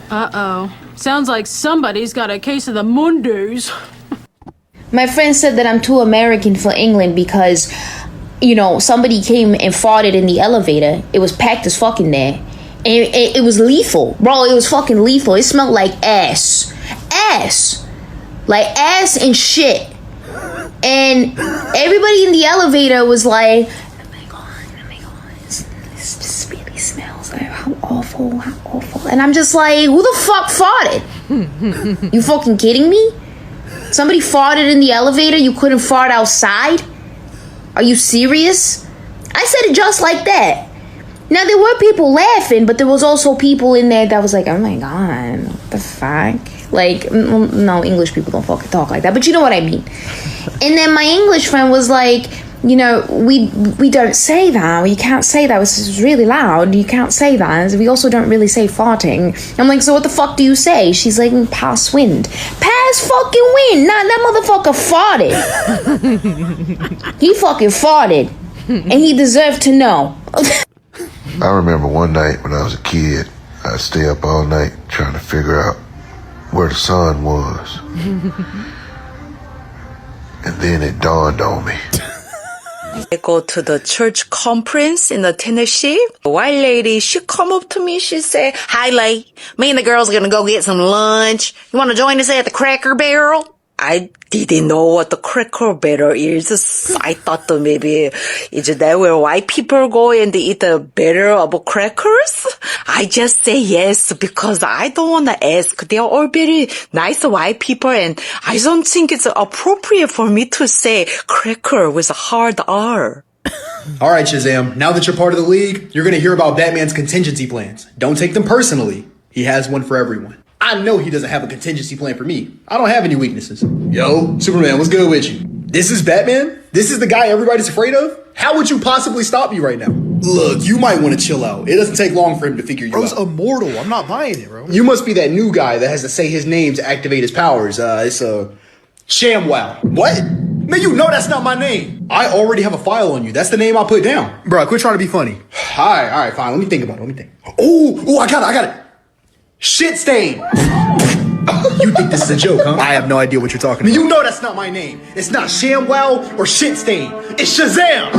Uh-oh. Sounds like somebody's got a case of the Mondays. My friend said that I'm too American for England because, you know, somebody came and farted in the elevator. It was packed as fuck in there. And it was lethal. Bro, it was fucking lethal. It smelled like ass. Ass. Like ass and shit. And everybody in the elevator was like, oh my god, this just really smells like how awful. And I'm just like, who the fuck farted? You fucking kidding me? Somebody farted in the elevator, you couldn't fart outside? Are you serious? I said it just like that. Now, there were people laughing, but there was also people in there that was like, oh my god, what the fuck? Like, no, English people don't fucking talk like that, but you know what I mean. And then my English friend was like, you know, we don't say that. You can't say that. It's really loud. You can't say that. We also don't really say farting. I'm like, so what the fuck do you say? She's like, pass wind. Pass fucking wind. Nah, that motherfucker farted. He fucking farted. And he deserved to know. I remember one night when I was a kid, I'd stay up all night trying to figure out where the sun was. And then it dawned on me. I go to the church conference in the Tennessee. A white lady, she come up to me, she said, hi, Lay. Me and the girls are gonna go get some lunch. You wanna join us at the Cracker Barrel? I didn't know what the Cracker Barrel is. I thought that maybe is that where white people go and they eat the barrel of crackers? I just say yes because I don't want to ask. They are all very nice white people and I don't think it's appropriate for me to say cracker with a hard R. All right, Shazam. Now that you're part of the league, you're going to hear about Batman's contingency plans. Don't take them personally. He has one for everyone. I know he doesn't have a contingency plan for me. I don't have any weaknesses. Yo, Superman, what's good with you? This is Batman? This is the guy everybody's afraid of? How would you possibly stop me right now? Look, you might want to chill out. It doesn't take long for him to figure you out. Bro's immortal. I'm not buying it, bro. You must be that new guy that has to say his name to activate his powers. It's ShamWow. What? Man, you know that's not my name. I already have a file on you. That's the name I put down. Bro, quit trying to be funny. All right, fine. Let me think about it. Oh, I got it. Shit stain. You think this is a joke, huh? I have no idea what you're talking about. You know that's not my name. It's not ShamWow or Shit Stain. It's Shazam.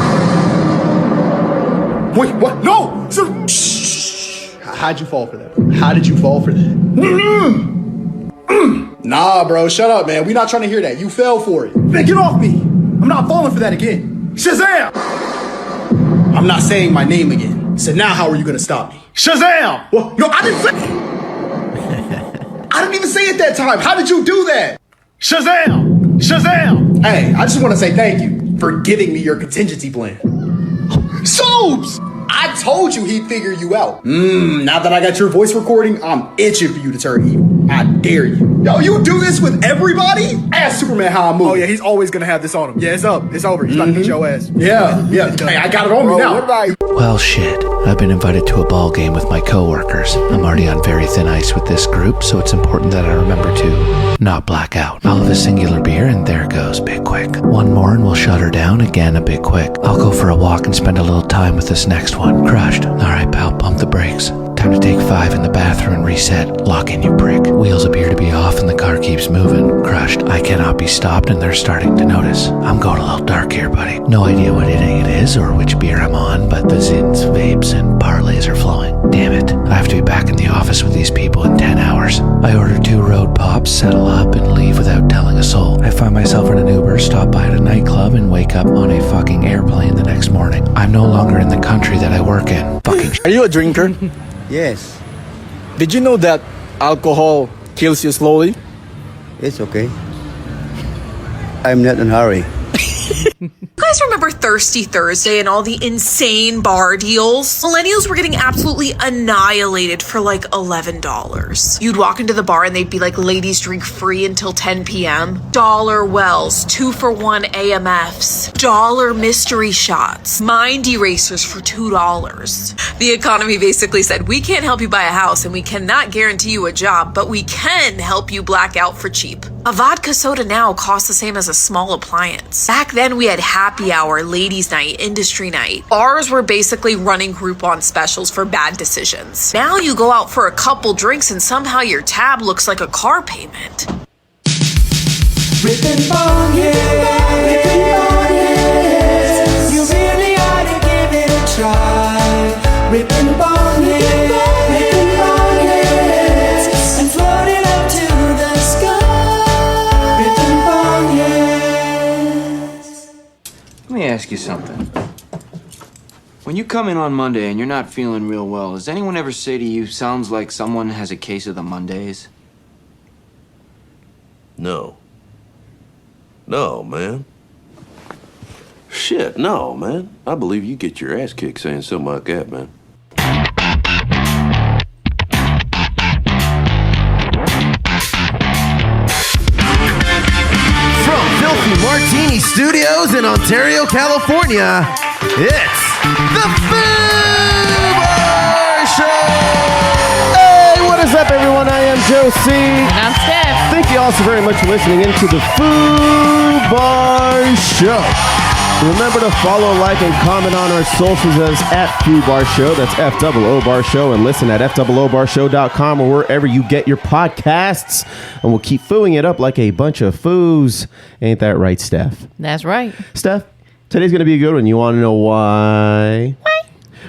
Wait, what? No. Shh. How'd you fall for that? How did you fall for that? Nah, bro. Shut up, man. We're not trying to hear that. You fell for it. Man, get off me. I'm not falling for that again. Shazam. I'm not saying my name again. So now how are you going to stop me? Shazam. Well, no, I didn't say... I didn't even say it that time. How did you do that? Shazam! Shazam! Hey, I just want to say thank you for giving me your contingency plan. Soaps! I told you he'd figure you out. Now that I got your voice recording, I'm itching for you to turn evil. I dare you. Yo, you do this with everybody? Ask Superman how I move. Oh, yeah, he's always going to have this on him. Yeah, it's up. It's over. He's about to beat your ass. Yeah. Hey, I got it on me now. Well, shit. I've been invited to a ball game with my coworkers. I'm already on very thin ice with this group, so it's important that I remember to not black out. I'll have a singular beer, and there goes, big quick. One more, and we'll shut her down again, a big quick. I'll go for a walk and spend a little time with this next one. Crushed. All right, pal, pump the brakes. Time to take 5 in the bathroom and reset. Lock in, you prick. Wheels appear to be off and the car keeps moving. Crushed. I cannot be stopped and they're starting to notice. I'm going a little dark here, buddy. No idea what inning it is or which beer I'm on, but the zins, vapes, and parlays are flowing. Damn it. I have to be back in the office with these people in 10 hours. I order 2 road pops, settle up, and leave without telling a soul. I find myself in an Uber, stop by at a nightclub, and wake up on a fucking airplane the next morning. I'm no longer in the country that I work in. Fucking Are you a drinker? Yes, Did you know that alcohol kills you slowly? it's okay. I'm not in a hurry. You guys remember Thirsty Thursday and all the insane bar deals? Millennials were getting absolutely annihilated for like $11. You'd walk into the bar and they'd be like, ladies drink free until 10 p.m. Dollar wells, 2-for-1 AMFs, dollar mystery shots, mind erasers for $2. The economy basically said, we can't help you buy a house and we cannot guarantee you a job, but we can help you black out for cheap. A vodka soda now costs the same as a small appliance. Back then, we had happy hour, ladies' night, industry night. Bars were basically running Groupon specials for bad decisions. Now you go out for a couple drinks and somehow your tab looks like a car payment. Rippin' bong hits. You really ought to give it a try. Rippin' bong hits. And float it up to the sky. Rippin' bong hits. Let me ask you something. When you come in on Monday and you're not feeling real well, does anyone ever say to you, sounds like someone has a case of the Mondays? No. No, man. Shit, no, man. I believe you get your ass kicked saying something like that, man. From Filthy Martini Studios in Ontario, California, it's the FOOBAR Show! Hey, what is up, everyone? I am Joe C. And I'm Steph. Thank you all so very much for listening into the FOOBAR Show. Remember to follow, like, and comment on our socials as at FOOBAR Show. That's FOOBAR Show. And listen at FOOBARshow.com or wherever you get your podcasts. And we'll keep fooing it up like a bunch of foos. Ain't that right, Steph? That's right. Steph, today's going to be a good one. You want to know why? Why?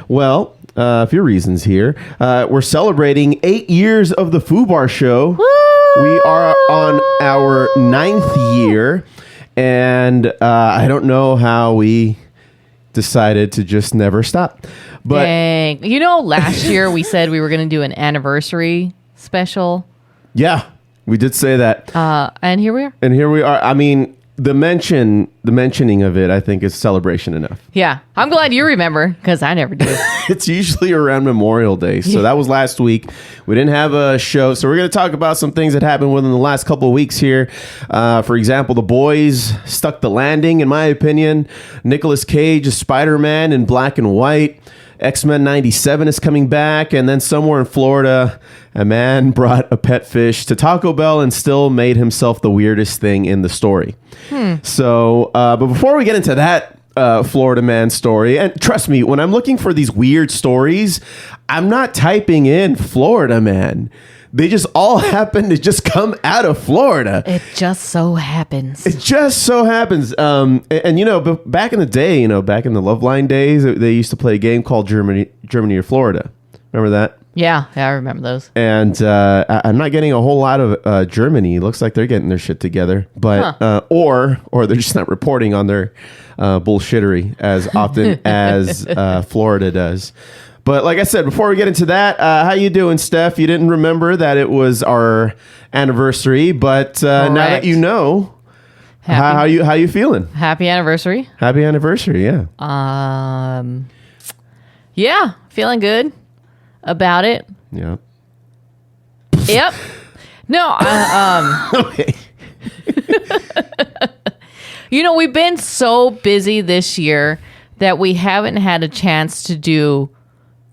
Well, a few reasons here. We're celebrating 8 years of the FOOBAR Show. Woo! We are on our 9th year. And I don't know how we decided to just never stop. But dang. You know, last year we said we were going to do an anniversary special. Yeah, we did say that. And here we are. And here we are. I mean, the mentioning of it, I think, is celebration enough. Yeah. I'm glad you remember, because I never do. It's usually around Memorial Day. So that was last week. We didn't have a show. So we're going to talk about some things that happened within the last couple of weeks here. For example, The Boys stuck the landing, in my opinion. Nicolas Cage is Spider-Man in black and white. X-Men 97 is coming back. And then somewhere in Florida, a man brought a pet fish to Taco Bell and still made himself the weirdest thing in the story. So, but before we get into that Florida man story, and trust me, when I'm looking for these weird stories, I'm not typing in Florida man. They just all happen to just come out of Florida. It just so happens. It just so happens. And you know, but back in the day, you know, back in the Love Line days, they used to play a game called Germany or Florida. Remember that? Yeah, I remember those. And I'm not getting a whole lot of Germany. Looks like they're getting their shit together, but or they're just not reporting on their bullshittery as often as Florida does. But like I said, before we get into that, how you doing, Steph? You didn't remember that it was our anniversary, but now that you know, how you feeling? Happy anniversary. Happy anniversary, yeah. Yeah, feeling good about it. Yeah. Yep. No, okay. You know, we've been so busy this year that we haven't had a chance to do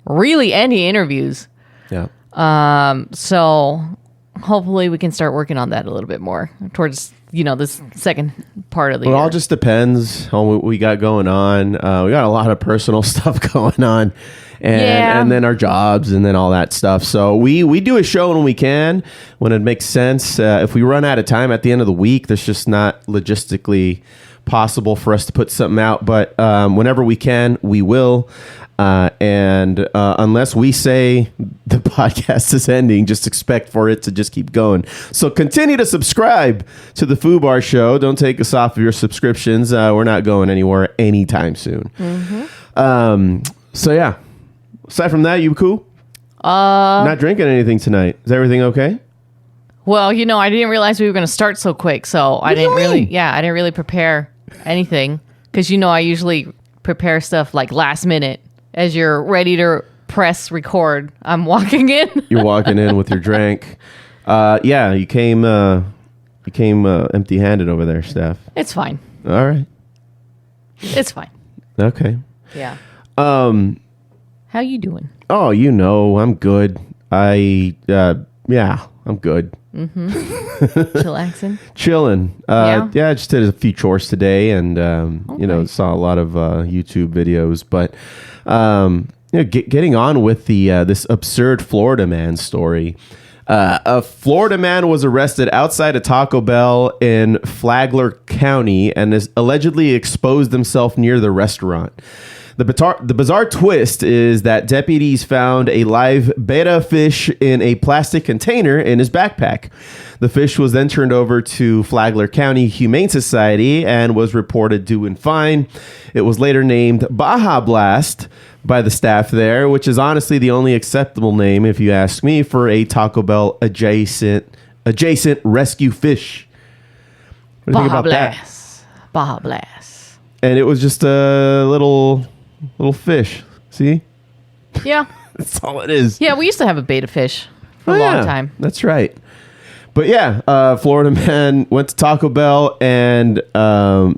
really any interviews. Yeah. So hopefully we can start working on that a little bit more towards, you know, this second part of the year. It all just depends on what we got going on. We got a lot of personal stuff going on. And then our jobs and then all that stuff. So we do a show when we can, when it makes sense. If we run out of time at the end of the week, there's just not logistically possible for us to put something out. But whenever we can, we will. And unless we say the podcast is ending, just expect for it to just keep going. So continue to subscribe to the FOOBAR Show. Don't take us off of your subscriptions. We're not going anywhere anytime soon. Mm-hmm. So yeah. Aside from that, you cool? Not drinking anything tonight. Is everything okay? Well, you know, I didn't realize we were going to start so quick, so I didn't really prepare anything, because you know I usually prepare stuff like last minute. As you're ready to press record, I'm walking in. You're walking in with your drink. Yeah, you came empty-handed over there, Steph. It's fine. All right. It's fine. Okay. Yeah. How you doing? Oh, you know, I'm good. I'm good. Chillaxing. Chilling. Yeah? I just did a few chores today and, saw a lot of YouTube videos. But, getting on with this absurd Florida man story. A Florida man was arrested outside a Taco Bell in Flagler County and has allegedly exposed himself near the restaurant. The bizarre twist is that deputies found a live betta fish in a plastic container in his backpack. The fish was then turned over to Flagler County Humane Society and was reported due and fine. It was later named Baja Blast by the staff there, which is honestly the only acceptable name, if you ask me, for a Taco Bell adjacent rescue fish. What do you think about that? Baja Blast. And it was just a little fish. See? Yeah. That's all it is. Yeah, we used to have a betta fish for a long time. That's right. But yeah, Florida man went to Taco Bell and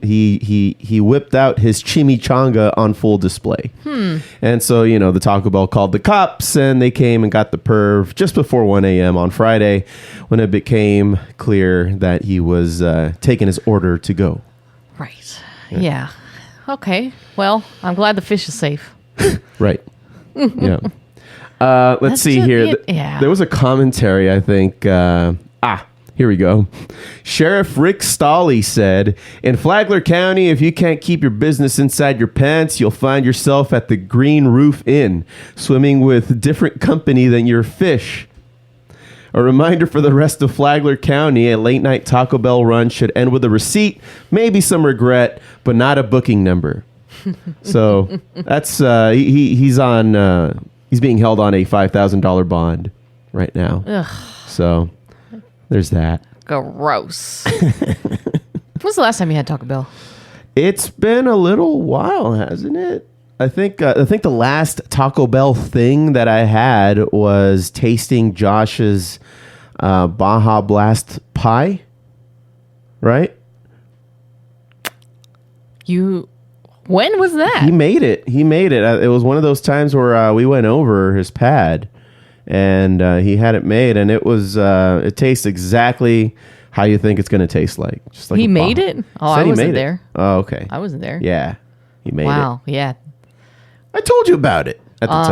he whipped out his chimichanga on full display. And so, the Taco Bell called the cops and they came and got the perv just before 1 a.m. on Friday when it became clear that he was taking his order to go. Right. Yeah. Okay. Well, I'm glad the fish is safe. Right. Yeah. Let's see here. Yeah. There was a commentary, I think. Here we go. Sheriff Rick Stolley said, in Flagler County, if you can't keep your business inside your pants, you'll find yourself at the Green Roof Inn, swimming with different company than your fish. A reminder for the rest of Flagler County, a late night Taco Bell run should end with a receipt, maybe some regret, but not a booking number. So that's he's being held on a $5,000 bond right now. Ugh. So there's that. Gross. When's the last time you had Taco Bell? It's been a little while, hasn't it? I think the last Taco Bell thing that I had was tasting Josh's Baja Blast pie. Right? When was that? He made it. It was one of those times where we went over his pad and he had it made, and it was it tastes exactly how you think it's going to taste like. Just like he made it? Oh, I wasn't there. Oh, okay. I wasn't there. Yeah, he made it. Wow. Yeah. I told you about it at the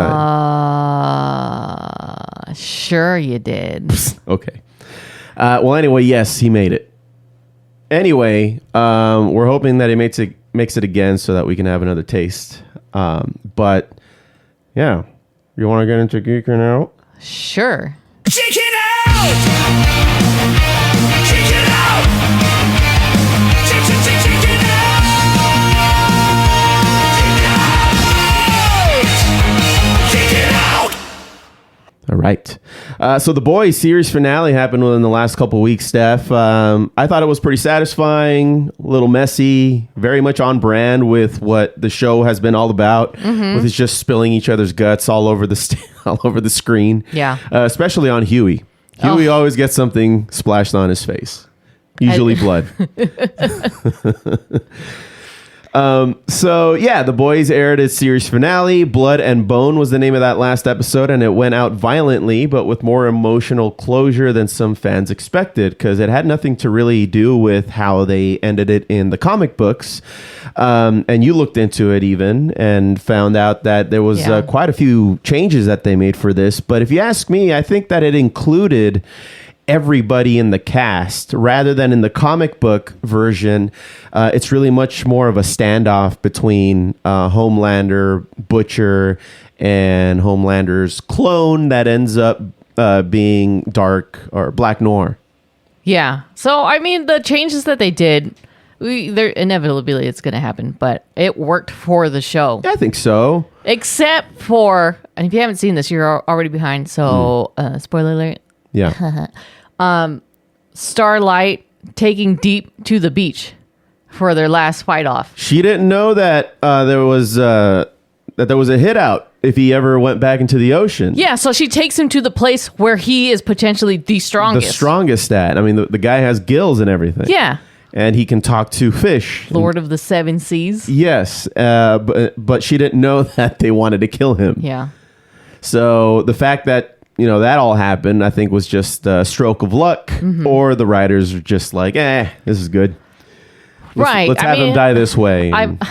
time. Sure you did. Okay. Well, anyway, yes, he made it. Anyway, we're hoping that he makes it again so that we can have another taste. But yeah, you want to get into Geeking Out? Sure. Geeking Out! Geeking Out! Geeking Out! All right. So The Boys series finale happened within the last couple weeks, Steph. I thought it was pretty satisfying, a little messy, very much on brand with what the show has been all about, with it's just spilling each other's guts all over all over the screen. Yeah. Especially on Huey. Huey always gets something splashed on his face, usually blood. So yeah, The Boys aired its series finale. Blood and Bone was the name of that last episode, and it went out violently, but with more emotional closure than some fans expected, because it had nothing to really do with how they ended it in the comic books. And you looked into it even and found out that there was quite a few changes that they made for this. But if you ask me, I think that it included everybody in the cast rather than in the comic book version. It's really much more of a standoff between Homelander, Butcher, and Homelander's clone that ends up being Dark or Black Noir. Yeah. So, I mean, the changes that they did, they're inevitably it's going to happen, but it worked for the show. I think so. Except for, and if you haven't seen this, you're already behind. So, spoiler alert. Yeah. Starlight taking Deep to the beach for their last fight off. She didn't know that there was a hit out if he ever went back into the ocean. Yeah, so she takes him to the place where he is potentially the strongest. The strongest at. I mean, the guy has gills and everything. Yeah. And he can talk to fish. Lord of the Seven Seas. Yes, but she didn't know that they wanted to kill him. Yeah. So the fact that that all happened, I think was just a stroke of luck, or the writers are just like, this is good. Let's have him die this way. And,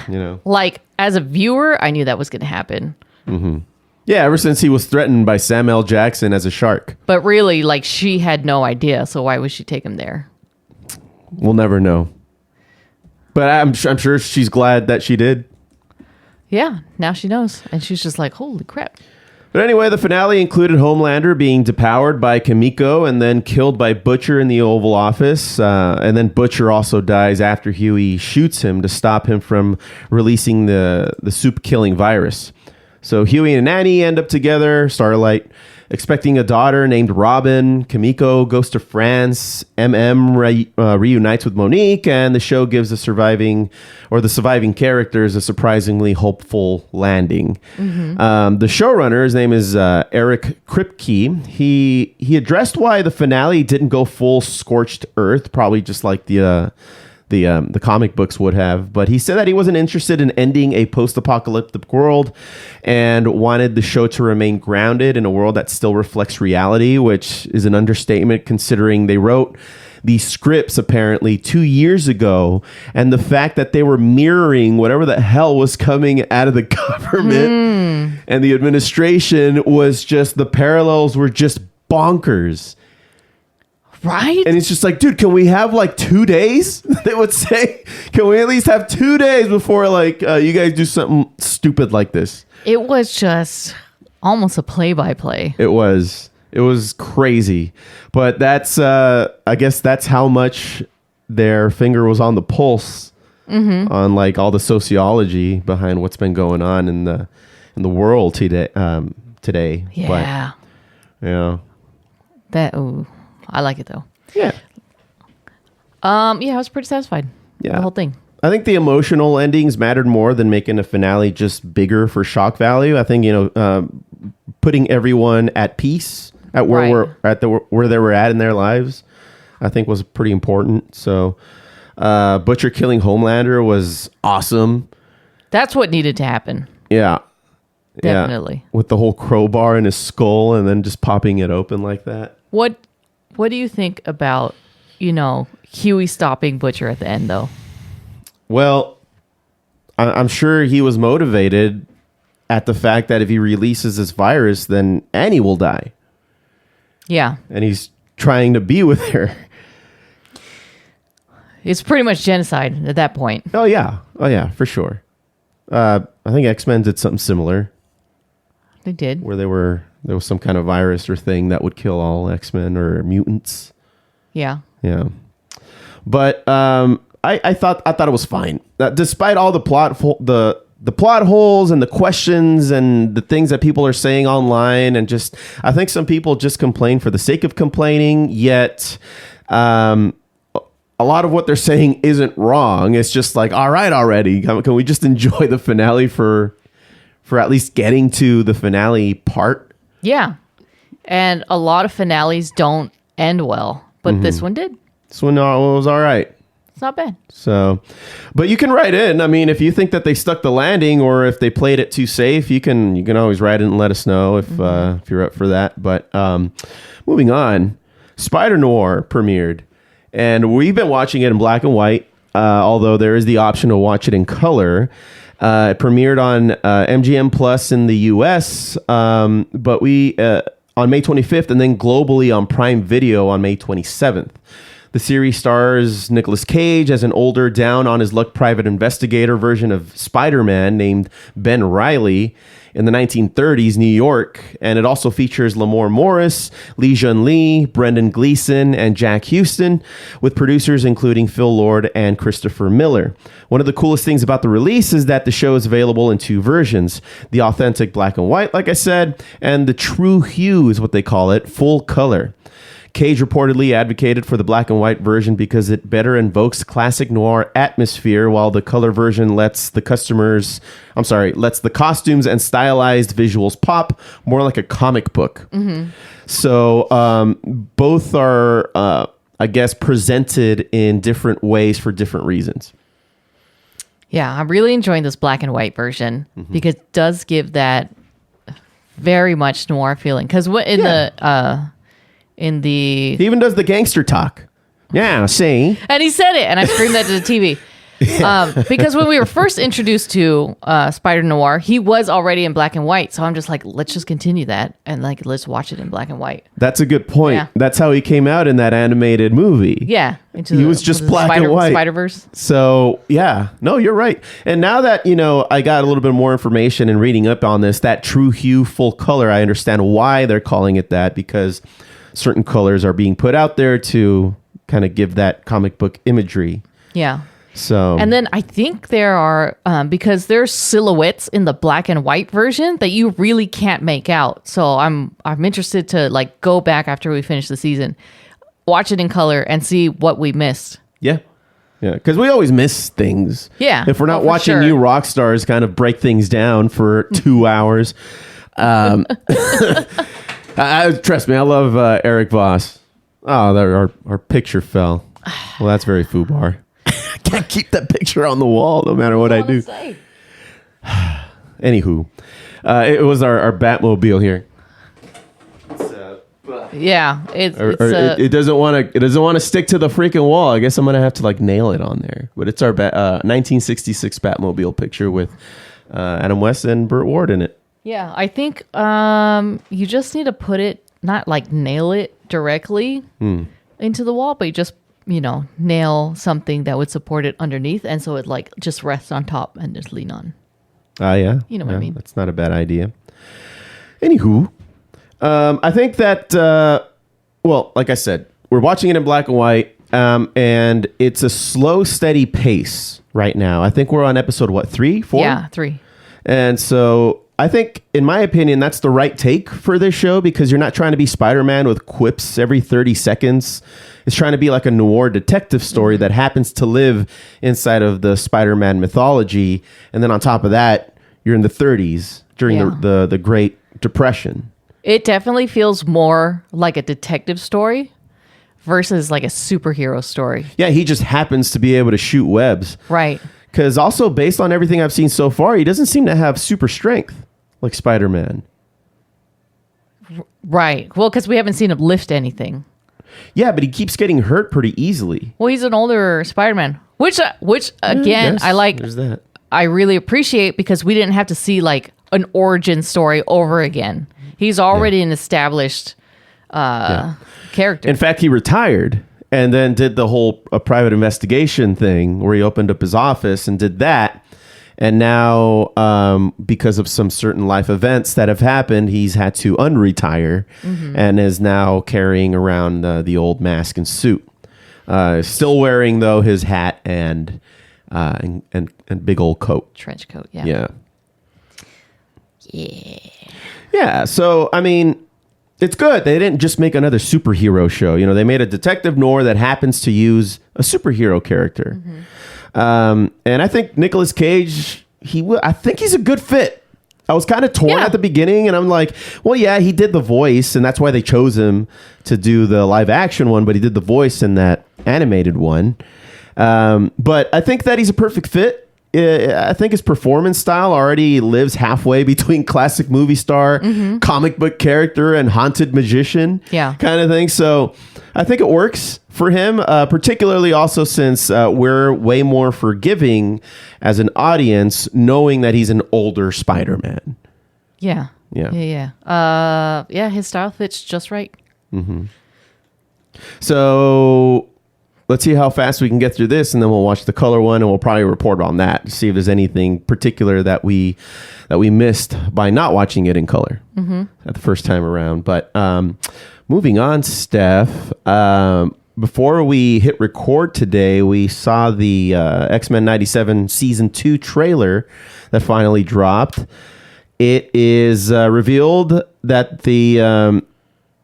like as a viewer, I knew that was going to happen. Mm-hmm. Yeah, ever since he was threatened by Sam L. Jackson as a shark. But really, like, she had no idea, so why would she take him there? We'll never know. But I'm sure she's glad that she did. Yeah, now she knows. And she's just like, holy crap. But anyway, the finale included Homelander being depowered by Kimiko and then killed by Butcher in the Oval Office. And then Butcher also dies after Huey shoots him to stop him from releasing the soup-killing virus. So Huey and Annie end up together, Starlight expecting a daughter named Robin. Kimiko goes to France. Reunites with Monique, and the show gives the surviving characters a surprisingly hopeful landing. The showrunner, his name is Eric Kripke. He addressed why the finale didn't go full scorched earth, probably just like the comic books would have, but he said that he wasn't interested in ending a post-apocalyptic world and wanted the show to remain grounded in a world that still reflects reality, which is an understatement considering they wrote these scripts apparently 2 years ago, and the fact that they were mirroring whatever the hell was coming out of the government and the administration was just, the parallels were just bonkers. Right? And it's just like, dude, can we have like 2 days? They would say, can we at least have 2 days before like you guys do something stupid like this? It was just almost a play-by-play. It was crazy. But that's, I guess that's how much their finger was on the pulse on like all the sociology behind what's been going on in the world today. Yeah. But, yeah. I like it though. Yeah. I was pretty satisfied. Yeah. The whole thing. I think the emotional endings mattered more than making a finale just bigger for shock value. I think, putting everyone at peace at where where they were at in their lives, I think was pretty important. So, Butcher killing Homelander was awesome. That's what needed to happen. Yeah. Definitely. Yeah. With the whole crowbar in his skull and then just popping it open like that. What do you think about, Huey stopping Butcher at the end, though? Well, I'm sure he was motivated at the fact that if he releases this virus, then Annie will die. Yeah. And he's trying to be with her. It's pretty much genocide at that point. Oh, yeah, for sure. I think X-Men did something similar. They did. Where there was some kind of virus or thing that would kill all X-Men or mutants. Yeah. Yeah. But I thought it was fine. Despite all the plot holes and the questions and the things that people are saying online, and just I think some people just complain for the sake of complaining, yet a lot of what they're saying isn't wrong. It's just like, all right already. Can we just enjoy the finale for at least getting to the finale part? Yeah. And a lot of finales don't end well, but this one did. This one was all right. It's not bad. So, but you can write in. I mean, if you think that they stuck the landing or if they played it too safe, you can always write in and let us know if you're up for that. But moving on, Spider Noir premiered, and we've been watching it in black and white, although there is the option to watch it in color. It premiered on MGM Plus in the US, but we on May 25th, and then globally on Prime Video on May 27th. The series stars Nicolas Cage as an older, down-on-his-luck private investigator version of Spider-Man named Ben Reilly in the 1930s New York, and it also features Lamorne Morris, Lee Jun Lee, Brendan Gleeson, and Jack Houston, with producers including Phil Lord and Christopher Miller. One of the coolest things about the release is that the show is available in two versions: the authentic black and white, like I said, and the true hue is what they call it, full color. Cage reportedly advocated for the black and white version because it better invokes classic noir atmosphere, while the color version lets the costumes and stylized visuals pop more like a comic book. Mm-hmm. So both are, I guess, presented in different ways for different reasons. Yeah, I'm really enjoying this black and white version because it does give that very much noir feeling. Because in the he even does the gangster talk. Yeah, see? And he said it, and I screamed that to the TV. Because when we were first introduced to Spider Noir, he was already in black and white. So I'm just like, let's just continue that and like let's watch it in black and white. That's a good point. Yeah. That's how he came out in that animated movie. Yeah. He was just black and white. Spider-Verse. So yeah, no, you're right. And now that, I got a little bit more information and reading up on this, that true hue full color, I understand why they're calling it that, because certain colors are being put out there to kind of give that comic book imagery. Yeah. So, and then I think there are, because there's silhouettes in the black and white version that you really can't make out. So I'm interested to like go back after we finish the season, watch it in color and see what we missed. Yeah. Yeah. Because we always miss things. Yeah. If we're not watching new rock stars kind of break things down for 2 hours. Trust me, I love Eric Voss. Oh, there, our picture fell. Well, that's very FOOBAR. I can't keep that picture on the wall no matter what I do. Anywho, it was our Batmobile here. Yeah, it doesn't want to stick to the freaking wall. I guess I'm gonna have to like nail it on there. But it's our 1966 Batmobile picture with Adam West and Burt Ward in it. Yeah, I think you just need to put it, not like nail it directly into the wall, but you just nail something that would support it underneath, and so it like just rests on top and just lean on. Yeah. You know what I mean? That's not a bad idea. Anywho, I think that, like I said, we're watching it in black and white, and it's a slow, steady pace right now. I think we're on episode, 3, 4? Yeah, 3. And so I think, in my opinion, that's the right take for this show, because you're not trying to be Spider-Man with quips every 30 seconds. It's trying to be like a noir detective story that happens to live inside of the Spider-Man mythology. And then on top of that, you're in the 30s during the Great Depression. It definitely feels more like a detective story versus like a superhero story. Yeah, he just happens to be able to shoot webs. Right. Because also, based on everything I've seen so far, he doesn't seem to have super strength like Spider-Man. Right. Well, because we haven't seen him lift anything. Yeah, but he keeps getting hurt pretty easily. Well, he's an older Spider-Man, which again, yes, I like. There's that. I really appreciate, because we didn't have to see like an origin story over again. He's already an established character. In fact, he retired and then did the whole private investigation thing where he opened up his office and did that. And now, because of some certain life events that have happened, he's had to unretire and is now carrying around the old mask and suit. Still wearing, though, his hat and big old coat. Trench coat, yeah. Yeah, so, I mean, it's good. They didn't just make another superhero show. They made a detective noir that happens to use a superhero character. And I think Nicolas Cage, I think he's a good fit. I was kind of torn at the beginning, and I'm like, well, yeah, he did the voice, and that's why they chose him to do the live action one, but he did the voice in that animated one. But I think that he's a perfect fit. I think his performance style already lives halfway between classic movie star, comic book character, and haunted magician kind of thing. So I think it works for him, particularly also since we're way more forgiving as an audience, knowing that he's an older Spider-Man. Yeah. His style fits just right. So let's see how fast we can get through this, and then we'll watch the color one, and we'll probably report on that to see if there's anything particular that we missed by not watching it in color at the first time around. But moving on, Steph, before we hit record today, we saw the X-Men 97 Season 2 trailer that finally dropped. It is revealed that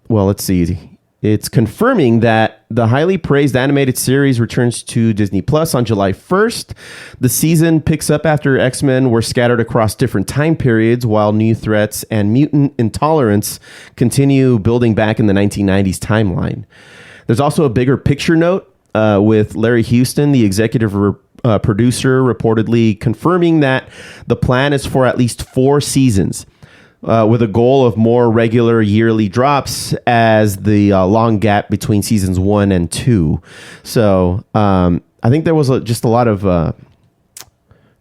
let's see. It's confirming that the highly praised animated series returns to Disney Plus on July 1st. The season picks up after X-Men were scattered across different time periods, while new threats and mutant intolerance continue building back in the 1990s timeline. There's also a bigger picture note with Larry Houston, the executive producer, reportedly confirming that the plan is for at least 4 seasons. with a goal of more regular yearly drops as the long gap between seasons 1 and 2. So I think there was just a lot of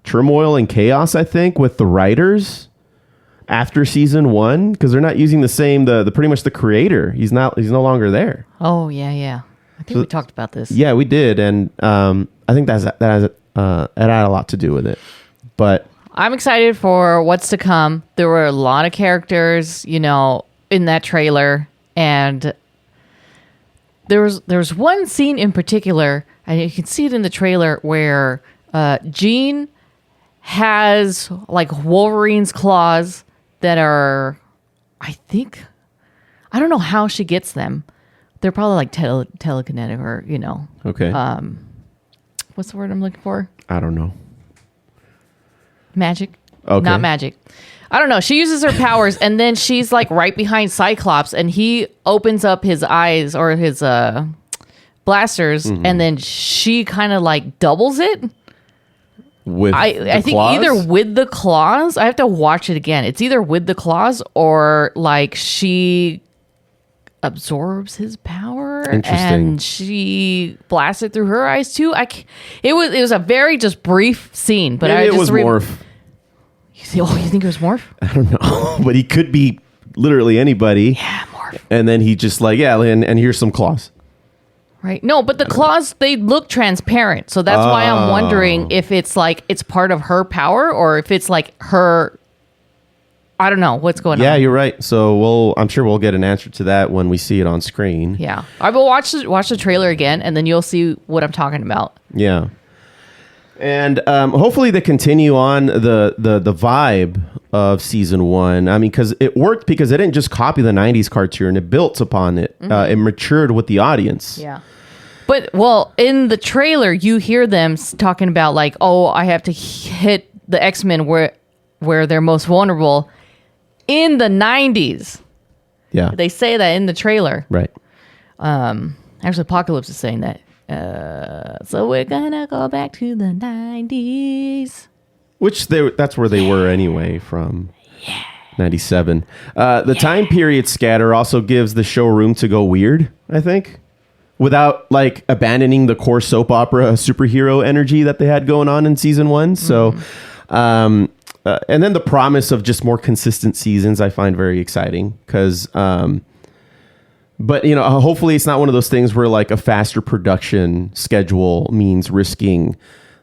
turmoil and chaos, I think, with the writers after season 1, because they're not using the same, the pretty much the creator. He's no longer there. Oh, yeah. I think we talked about this. Yeah, we did. And I think that had a lot to do with it. But I'm excited for what's to come. There were a lot of characters, in that trailer, and there was one scene in particular, and you can see it in the trailer, where Jean has like Wolverine's claws that are, I don't know how she gets them. They're probably like telekinetic or, okay. What's the word I'm looking for? I don't know. Magic? Okay. Not magic. I don't know. She uses her powers, and then she's like right behind Cyclops, and he opens up his eyes or his blasters, and then she kind of like doubles it. With I think claws? either with the claws. I have to watch it again. It's either with the claws or like she absorbs his power and she blasts it through her eyes too. It was a very just brief scene, but maybe it was Morph. You think it was Morph? I don't know, but he could be literally anybody. Yeah, Morph. And then he just like, and here's some claws. Right. No, but the claws, they look transparent. So that's why I'm wondering if it's like it's part of her power or if it's like her. I don't know what's going on. Yeah, you're right. So I'm sure we'll get an answer to that when we see it on screen. Yeah. I will watch the trailer again, and then you'll see what I'm talking about. Yeah. And hopefully they continue on the vibe of season 1. I mean, because it worked because it didn't just copy the 90s cartoon. It built upon it. It matured with the audience. Yeah. But, in the trailer, you hear them talking about like, I have to hit the X-Men where they're most vulnerable in the 90s. Yeah. They say that in the trailer. Right. Actually, Apocalypse is saying that. So we're gonna go back to the 90s. Which that's where they were anyway from 97. The time period scatter also gives the show room to go weird, I think, without like abandoning the core soap opera superhero energy that they had going on in season 1. So, and then the promise of just more consistent seasons I find very exciting because, but hopefully it's not one of those things where like a faster production schedule means risking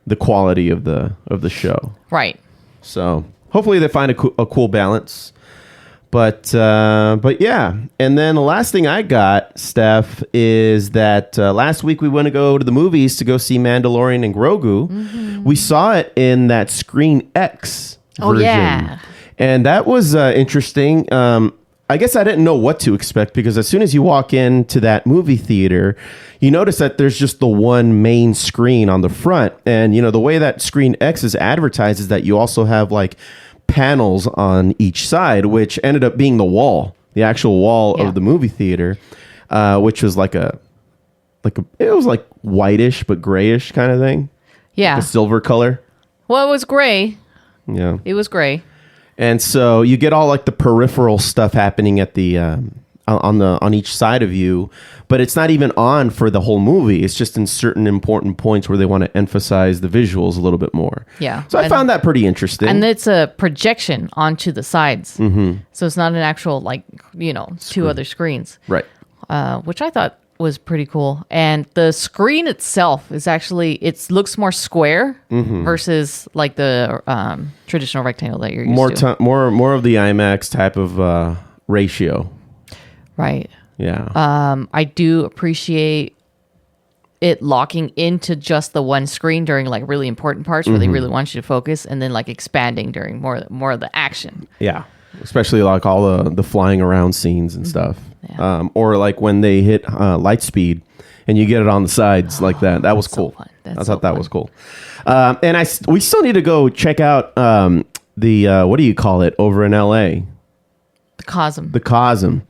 the quality of the show. Right. So hopefully they find a cool balance. But yeah. And then the last thing I got, Steph, is that last week we went to go to the movies to go see Mandalorian and Grogu. Mm-hmm. We saw it in that Screen X version. Oh, yeah. And that was interesting. I guess I didn't know what to expect because as soon as you walk into that movie theater, you notice that there's just the one main screen on the front. And, the way that Screen X is advertised is that you also have like panels on each side, which ended up being the actual wall of the movie theater, which was it was like whitish but grayish kind of thing. Yeah. Like a silver color. Well, it was gray. Yeah. It was gray. And so you get all like the peripheral stuff happening at the on each side of you, but it's not even on for the whole movie. It's just in certain important points where they want to emphasize the visuals a little bit more. Yeah. So I found that pretty interesting. And it's a projection onto the sides. Mm-hmm. So it's not an actual two other screens. Right. Which I thought was pretty cool. And the screen itself is actually, it looks more square versus like the traditional rectangle that you're used to. More of the IMAX type of ratio. Right. Yeah. I do appreciate it locking into just the one screen during like really important parts where they really want you to focus, and then like expanding during more of the action. Yeah. Especially like all the flying around scenes and stuff. Yeah. Or like when they hit light speed and you get it on the sides like that. That was cool. So I thought that was cool. And we still need to go check out the, what do you call it over in LA? The Cosm. The Cosm.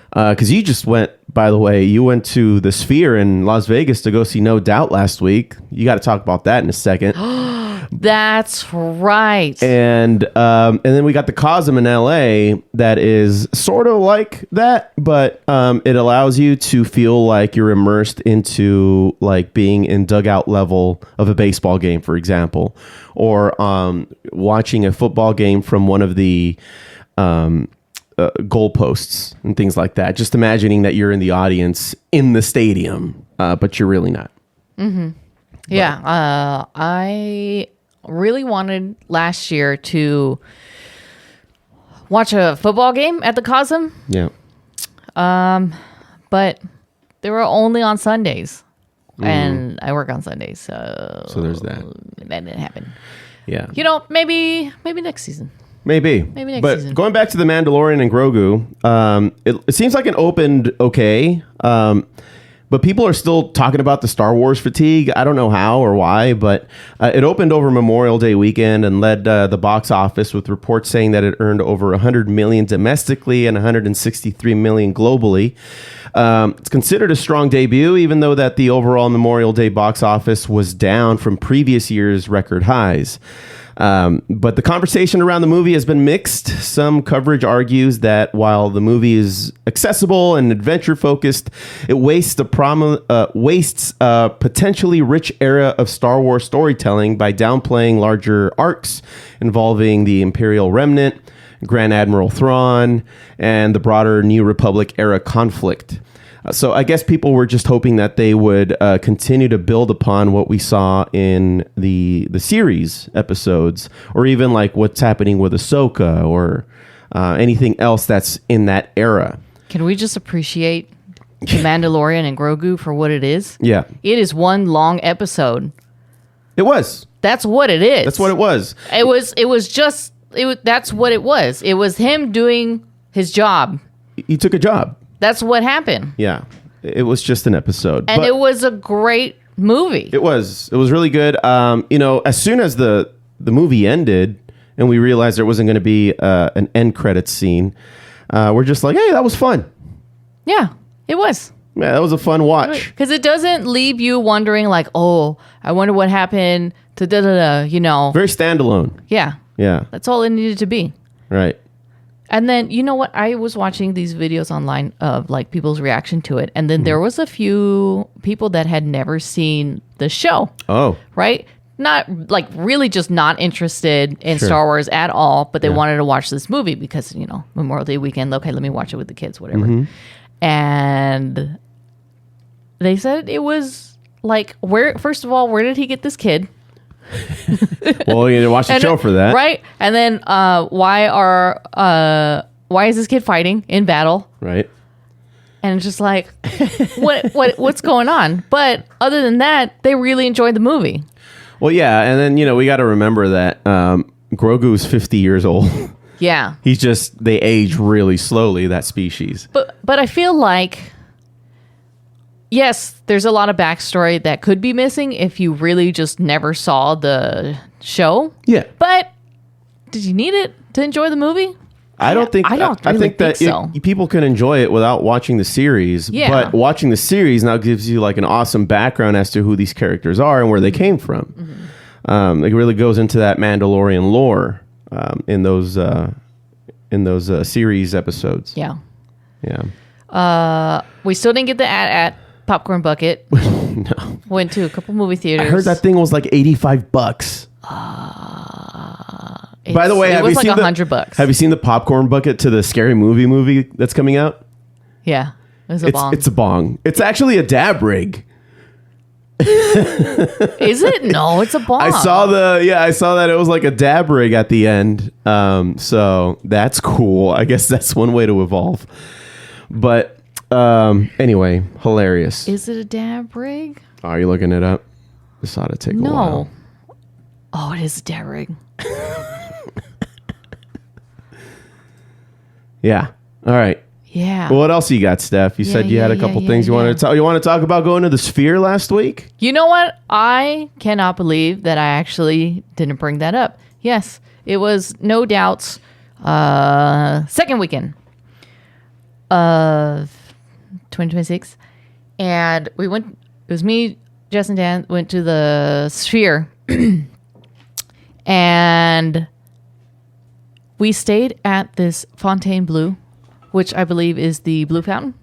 Because you just went, by the way, you went to the Sphere in Las Vegas to go see No Doubt last week. You got to talk about that in a second. That's right. And then we got the Cosm in LA that is sort of like that, but it allows you to feel like you're immersed into like being in dugout level of a baseball game, for example, or watching a football game from one of the goalposts and things like that. Just imagining that you're in the audience in the stadium, but you're really not. Mm-hmm. Yeah, I really wanted last year to watch a football game at the Cosm. Yeah. But they were only on Sundays, and I work on Sundays, so there's that. That didn't happen. Yeah. You know, maybe next season. Maybe next but season. Going back to the Mandalorian and Grogu, it seems like it opened okay. But people are still talking about the Star Wars fatigue. I don't know how or why, but it opened over Memorial Day weekend and led the box office with reports saying that it earned over 100 million domestically and 163 million globally. It's considered a strong debut, even though that the overall Memorial Day box office was down from previous year's record highs. But the conversation around the movie has been mixed. Some coverage argues that while the movie is accessible and adventure focused, it wastes a potentially rich era of Star Wars storytelling by downplaying larger arcs involving the Imperial Remnant, Grand Admiral Thrawn, and the broader New Republic era conflict. So I guess people were just hoping that they would continue to build upon what we saw in the series episodes, or even like what's happening with Ahsoka, or anything else that's in that era. Can we just appreciate The Mandalorian and Grogu for what it is? Yeah. It is one long episode. It was. That's what it is. That's what it was. That's what it was. It was him doing his job. He took a job. That's what happened. Yeah. It was just an episode. And it was a great movie. It was really good. As soon as the movie ended and we realized there wasn't going to be an end credits scene, we're just like, hey, that was fun. Yeah, it was. Yeah, that was a fun watch. Because it doesn't leave you wondering like, oh, I wonder what happened to da-da-da, Very standalone. Yeah. Yeah. That's all it needed to be. Right. And then, you know what? I was watching these videos online of like people's reaction to it. And then there was a few people that had never seen the show. Oh. Right? Not like really just not interested in Star Wars at all, but they wanted to watch this movie because, Memorial Day weekend. Okay, let me watch it with the kids, whatever. Mm-hmm. And they said it was like, first of all, where did he get this kid? Well, you need to watch the show for that, right? And then why is this kid fighting in battle, right? And it's just like, what's going on? But other than that, they really enjoyed the movie. Well, yeah, and then we got to remember that Grogu's 50 years old. Yeah, they age really slowly, that species. But I feel like, yes, there's a lot of backstory that could be missing if you really just never saw the show. Yeah. But did you need it to enjoy the movie? I don't think that so. People can enjoy it without watching the series. Yeah. But watching the series now gives you like an awesome background as to who these characters are and where they came from. Mm-hmm. It really goes into that Mandalorian lore in those series episodes. Yeah. Yeah. We still didn't get the at Popcorn Bucket. No. Went to a couple movie theaters. I heard that thing was like $85. By the way, it was like $100. Have you seen the Popcorn Bucket to the Scary Movie that's coming out? Yeah. It's a bong. It's a bong. It's actually a dab rig. Is it? No, it's a bong. I saw that it was like a dab rig at the end. So that's cool. I guess that's one way to evolve. But anyway, hilarious. Is it a dab rig? Are you looking it up? This ought to take a while. Oh, it is a dab rig. Yeah. All right. Yeah. Well, what else you got, Steph? You said you had a couple things you wanted to talk. You want to talk about going to the Sphere last week? You know what? I cannot believe that I actually didn't bring that up. Yes, it was no doubts second weekend of 2026, and we went. It was me, Jess, and Dan went to the Sphere. And we stayed at this Fontainebleau, which I believe is the Blue Fountain.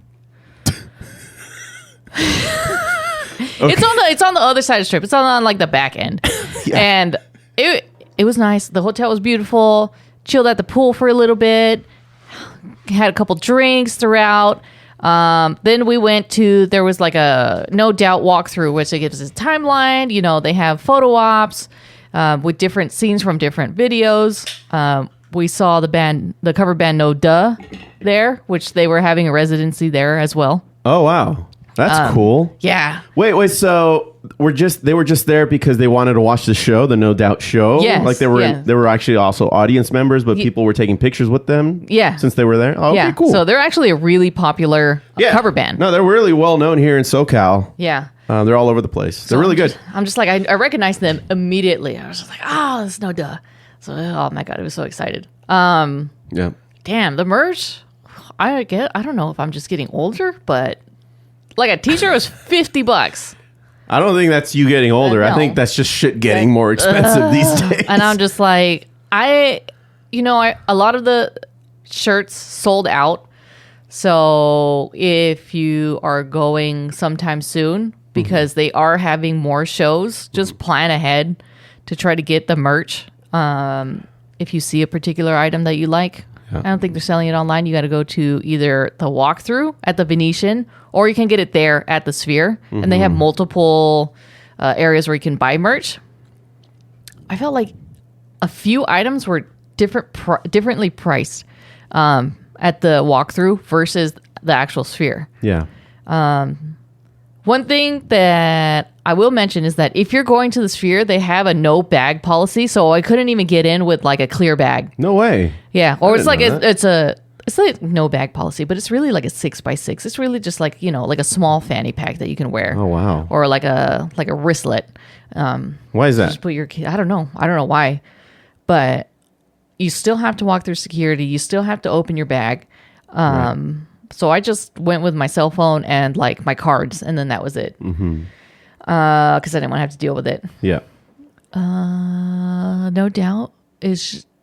Okay. It's on the other side of the strip. It's on like the back end. Yeah. And it was nice. The hotel was beautiful. Chilled at the pool for a little bit. Had a couple drinks throughout. Then we went to, there was like a No Doubt walkthrough, which it gives us a timeline. You know, they have photo ops with different scenes from different videos. We saw the cover band No Duh there, which they were having a residency there as well. Oh, wow. That's cool. Yeah. Wait. So they were just there because they wanted to watch the show, the No Doubt show. Yes. Like they were actually also audience members, but people were taking pictures with them. Yeah. Since they were there. Oh, okay, cool. So they're actually a really popular cover band. No, they're really well known here in SoCal. Yeah. They're all over the place. They're really good. I'm just like, I recognized them immediately. I was just like, oh, it's No Duh. So, oh my God, I was so excited. Yeah. Damn, the merch. I don't know if I'm just getting older, but like a t-shirt was $50. I don't think that's you getting older. I think that's just shit getting more expensive these days. And I'm just like, a lot of the shirts sold out. So if you are going sometime soon, because they are having more shows, just plan ahead to try to get the merch. If you see a particular item that you like, I don't think they're selling it online. You got to go to either the walkthrough at the Venetian, or you can get it there at the Sphere. And they have multiple areas where you can buy merch. I felt like a few items were differently priced at the walkthrough versus the actual Sphere. Yeah. One thing that I will mention is that if you're going to the Sphere, they have a no bag policy. So I couldn't even get in with like a clear bag. No way. Yeah. Or it's like it's like no bag policy, but it's really like a 6x6. It's really just like, like a small fanny pack that you can wear. Oh, wow. Or like a wristlet. Why is that? Just put your I don't know why, but you still have to walk through security. You still have to open your bag. Right. So I just went with my cell phone and like my cards, and then that was it. Because I didn't want to have to deal with it. Yeah. No Doubt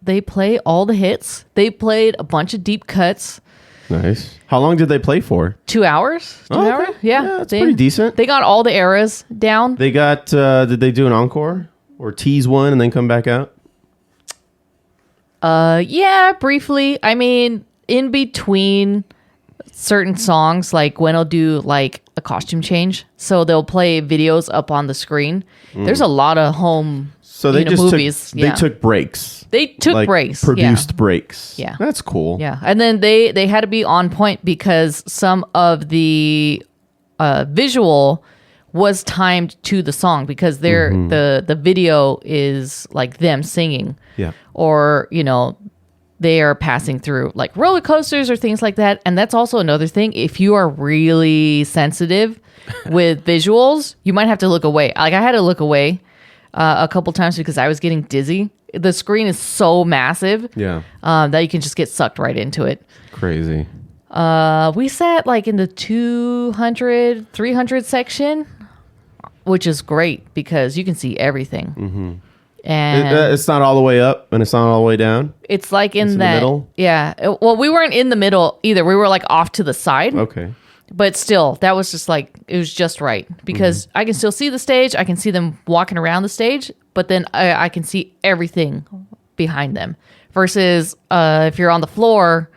they play all the hits. They played a bunch of deep cuts. Nice. How long did they play for? 2 hours. 2 hours? Okay. Yeah. That's pretty decent. They got all the eras down. They got, did they do an encore or tease one and then come back out? Yeah, briefly. I mean, in between certain songs, like when I'll do like a costume change, so they'll play videos up on the screen. There's a lot of home movies. They took breaks. They took breaks. Produced breaks. Yeah. That's cool. Yeah. And then they had to be on point because some of the visual was timed to the song because the video is like them singing. Yeah. Or, they are passing through like roller coasters or things like that. And that's also another thing. If you are really sensitive with visuals, you might have to look away. Like I had to look away a couple times because I was getting dizzy. The screen is so massive that you can just get sucked right into it. Crazy. We sat like in the 200, 300 section, which is great because you can see everything. And it's not all the way up and it's not all the way down. It's like in the middle. Yeah. Well, we weren't in the middle either. We were like off to the side. Okay. But still, that was just like, it was just right because I can still see the stage. I can see them walking around the stage, but then I can see everything behind them versus if you're on the floor,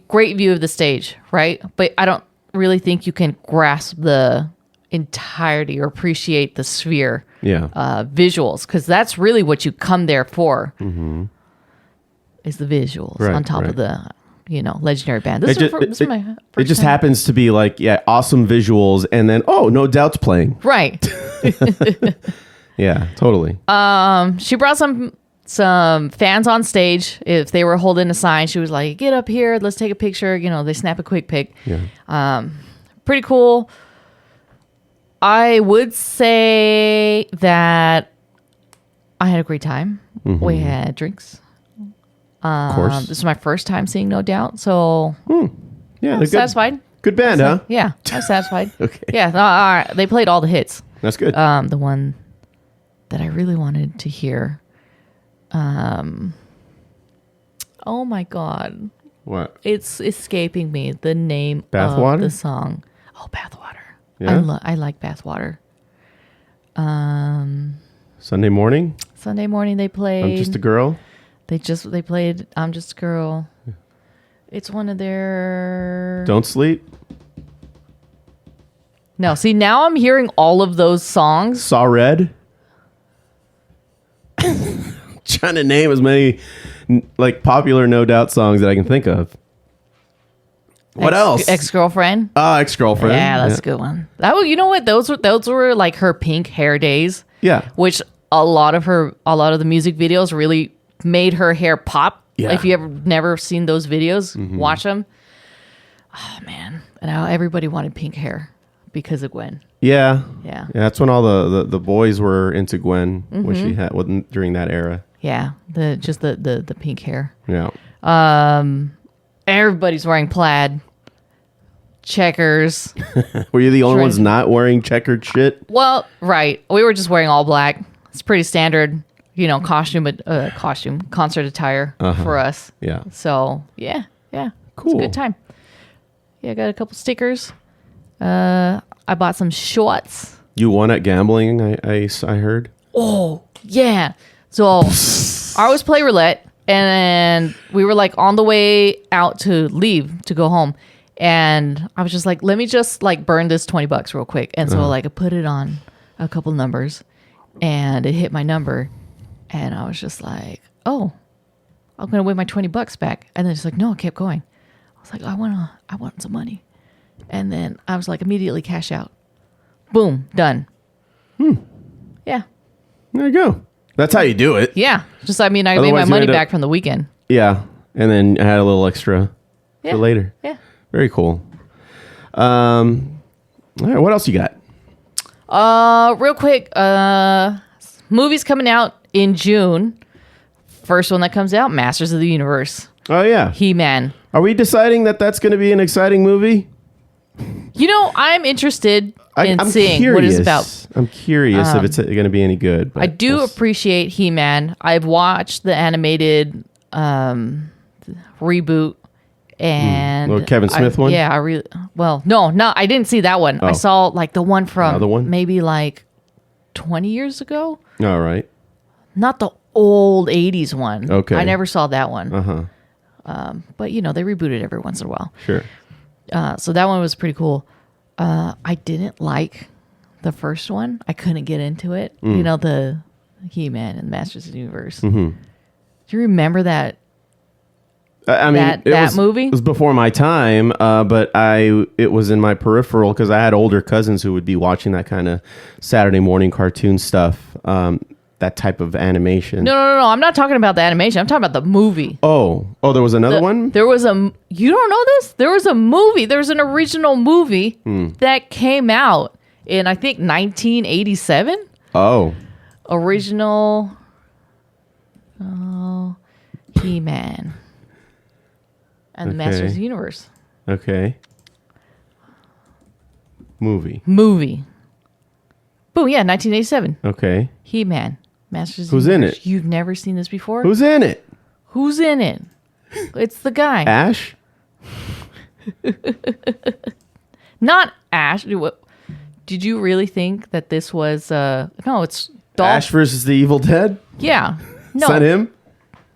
great view of the stage, right? But I don't really think you can grasp the entirety or appreciate the Sphere visuals because that's really what you come there for is the visuals on top of the legendary band. This is my it just happens to be like awesome visuals and then No Doubt's playing right. Yeah, totally. She brought some fans on stage. If they were holding a sign, she was like, get up here, let's take a picture. They snap a quick pic. Pretty cool. I would say that I had a great time. We had drinks. Of course. This is my first time seeing No Doubt, so yeah, they're satisfied. Good band, huh? Yeah, I'm satisfied. Okay. Yeah, they played all the hits. That's good. The one that I really wanted to hear Oh my God. What? It's escaping me, the name Bathwater? of the song. Oh, Bathwater. Yeah? I like Bathwater. Sunday morning? Sunday morning they played. I'm Just a Girl? They played I'm Just a Girl. It's one of their... Don't Sleep? No, see, now I'm hearing all of those songs. Saw Red? Trying to name as many like popular No Doubt songs that I can think of. What else? Ex-Girlfriend. Ex-Girlfriend. Yeah, that's a good one. You know what? Those were like her pink hair days. Yeah. Which a lot of the music videos really made her hair pop. Yeah. If you ever never seen those videos, watch them. Oh man. And now everybody wanted pink hair because of Gwen. Yeah. Yeah. That's when all the boys were into Gwen when she had during that era. Yeah. The pink hair. Yeah. Everybody's wearing plaid. Checkers. Were you the only ones not wearing checkered shit? Well, right. We were just wearing all black. It's pretty standard, concert attire for us. Yeah. So, yeah. Cool. It's a good time. Yeah, I got a couple stickers. I bought some shorts. You won at gambling, I heard. Oh, yeah. So, I always play roulette, and we were like on the way out to leave to go home. And I was just like, let me just like burn this $20 real quick. And so like I put it on a couple numbers and it hit my number. And I was just like, oh, I'm going to win my $20 back. And then it's like, no, it kept going. I was like, I want some money. And then I was like, immediately cash out. Boom, done. Yeah. There you go. That's how you do it. Yeah. Just, I made my money back from the weekend. Yeah. And then I had a little extra for later. Yeah. Very cool. All right, what else you got? Real quick, movies coming out in June. First one that comes out, Masters of the Universe. Oh, yeah. He-Man. Are we deciding that that's going to be an exciting movie? I'm interested in I'm seeing curious. what it's about. I'm curious if it's going to be any good. But I do appreciate He-Man. I've watched the animated reboot. And Kevin Smith one? Yeah, I didn't see that one. I saw like the one from maybe like 20 years ago. All right. Not the old 80s one. Okay. I never saw that one. But they rebooted every once in a while. Sure. So that one was pretty cool. I didn't like the first one. I couldn't get into it. The He-Man and Masters of the Universe. Do you remember that? I mean, that movie? It was before my time, but it was in my peripheral because I had older cousins who would be watching that kind of Saturday morning cartoon stuff, that type of animation. No. I'm not talking about the animation. I'm talking about the movie. Oh, there was another one? There was you don't know this? There was a movie. There was an original movie that came out in, I think, 1987. Oh. Original He-Man. And the Masters of the Universe. Okay. Movie. Boom, yeah, 1987. Okay. He-Man. Masters of Who's the in Universe. it? You've never seen this before? Who's in it? It's the guy. Ash? Not Ash. Did you really think that this was... No, it's Dolph. Ash versus the Evil Dead? Yeah. No. Is that him?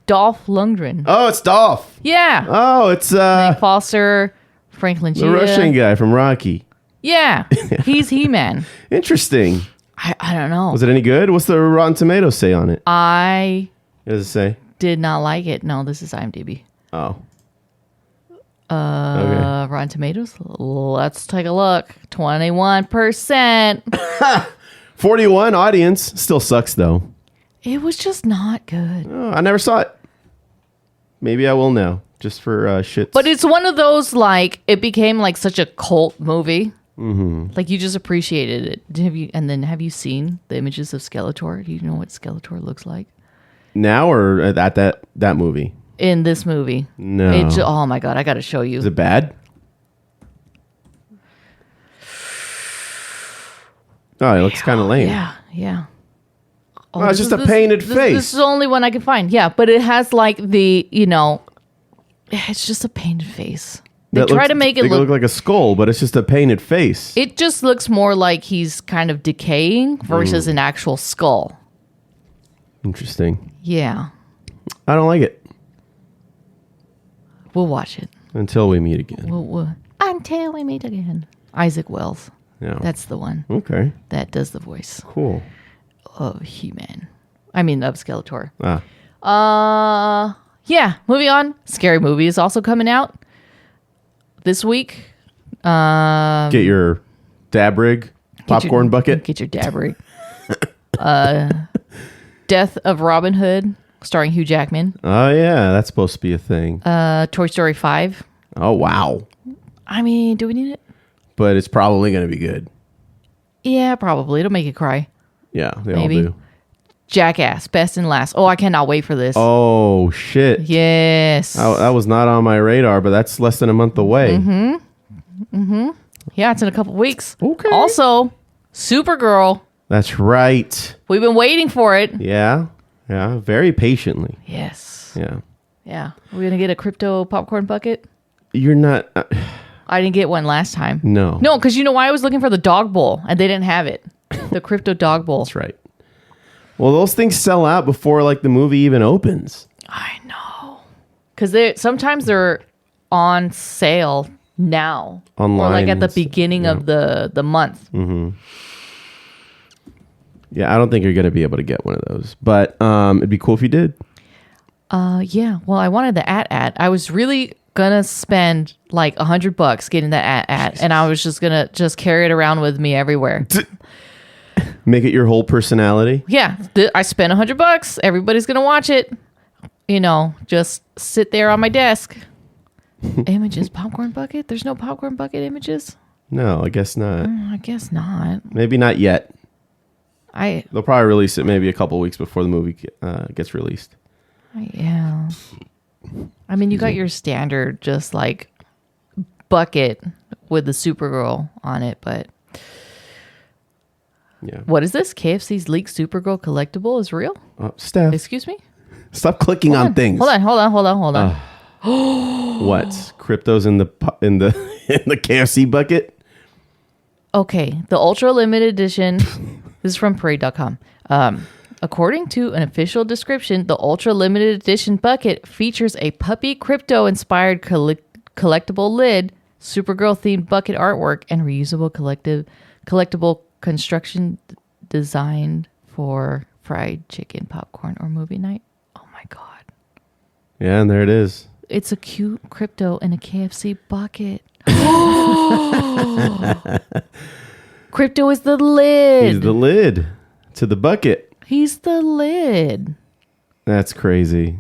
Dolph Lundgren. Oh, it's Dolph. Yeah. Oh, it's Nick Foster, Franklin the Gia. Russian guy from Rocky. Yeah. He's He-Man. Interesting. I don't know. Was it any good? What's the Rotten Tomatoes say on it? I What does it say? did not like it. No, this is IMDb. Oh. Rotten Tomatoes. Let's take a look. 21%. 41 audience. Still sucks though. It was just not good. Oh, I never saw it. Maybe I will now, just for shits. But it's one of those, like, it became like such a cult movie. Mm-hmm. Like, you just appreciated it. Have you seen the images of Skeletor? Do you know what Skeletor looks like? Now or at that movie? In this movie. No. Oh my God, I got to show you. Is it bad? Oh, it looks kind of lame. Yeah. Oh, it's just a painted face. This is the only one I can find. Yeah, but it has like the, it's just a painted face. They try to make it look like a skull, but it's just a painted face. It just looks more like he's kind of decaying versus an actual skull. Interesting. Yeah. I don't like it. We'll watch it. Until we meet again. Until we meet again. Isaac Wells. Yeah. That's the one. Okay. That does the voice. Cool. Of He-Man. I mean, of Skeletor. Yeah, moving on. Scary Movie is also coming out this week. Get your dab rig, popcorn bucket. Get your dab rig. Death of Robin Hood, starring Hugh Jackman. Oh, yeah. That's supposed to be a thing. Toy Story 5. Oh, wow. I mean, do we need it? But it's probably going to be good. Yeah, probably. It'll make you cry. Yeah, they Maybe. all do. Jackass, Best and Last. Oh, I cannot wait for this. Oh, shit. Yes. That was not on my radar, but that's less than a month away. Yeah, it's in a couple weeks. Okay. Also, Supergirl. That's right. We've been waiting for it. Yeah. Yeah. Very patiently. Yes. Yeah. Yeah. We're going to get a crypto popcorn bucket. You're not. I didn't get one last time. No. No, because you know why? I was looking for the dog bowl and they didn't have it. The crypto dog bowl. That's right. Well, those things sell out before like the movie even opens. I know. Because sometimes they're on sale now. Online. Or like at the beginning of the month. Mm-hmm. Yeah, I don't think you're going to be able to get one of those. But it'd be cool if you did. Yeah. Well, I wanted the at. I was really going to spend like $100 getting that at. And I was just going to carry it around with me everywhere. Make it your whole personality. Yeah. I spent $100. Everybody's going to watch it. Just sit there on my desk. Images, popcorn bucket? There's no popcorn bucket images? No, I guess not. I guess not. Maybe not yet. They'll probably release it maybe a couple weeks before the movie gets released. Yeah. I mean, you got your standard just like bucket with the Supergirl on it, but yeah. What is this? KFC's leaked Supergirl collectible is real? Steph. Excuse me? Stop clicking on things. Hold on. What? Crypto's in the KFC bucket? Okay, the ultra limited edition. This is from Parade.com. According to an official description, the ultra limited edition bucket features a puppy crypto inspired collectible lid, Supergirl themed bucket artwork, and reusable collectible construction designed for fried chicken, popcorn, or movie night. Oh my god! Yeah, and there it is. It's a cute crypto in a KFC bucket. Crypto is the lid. He's the lid to the bucket. He's the lid. That's crazy.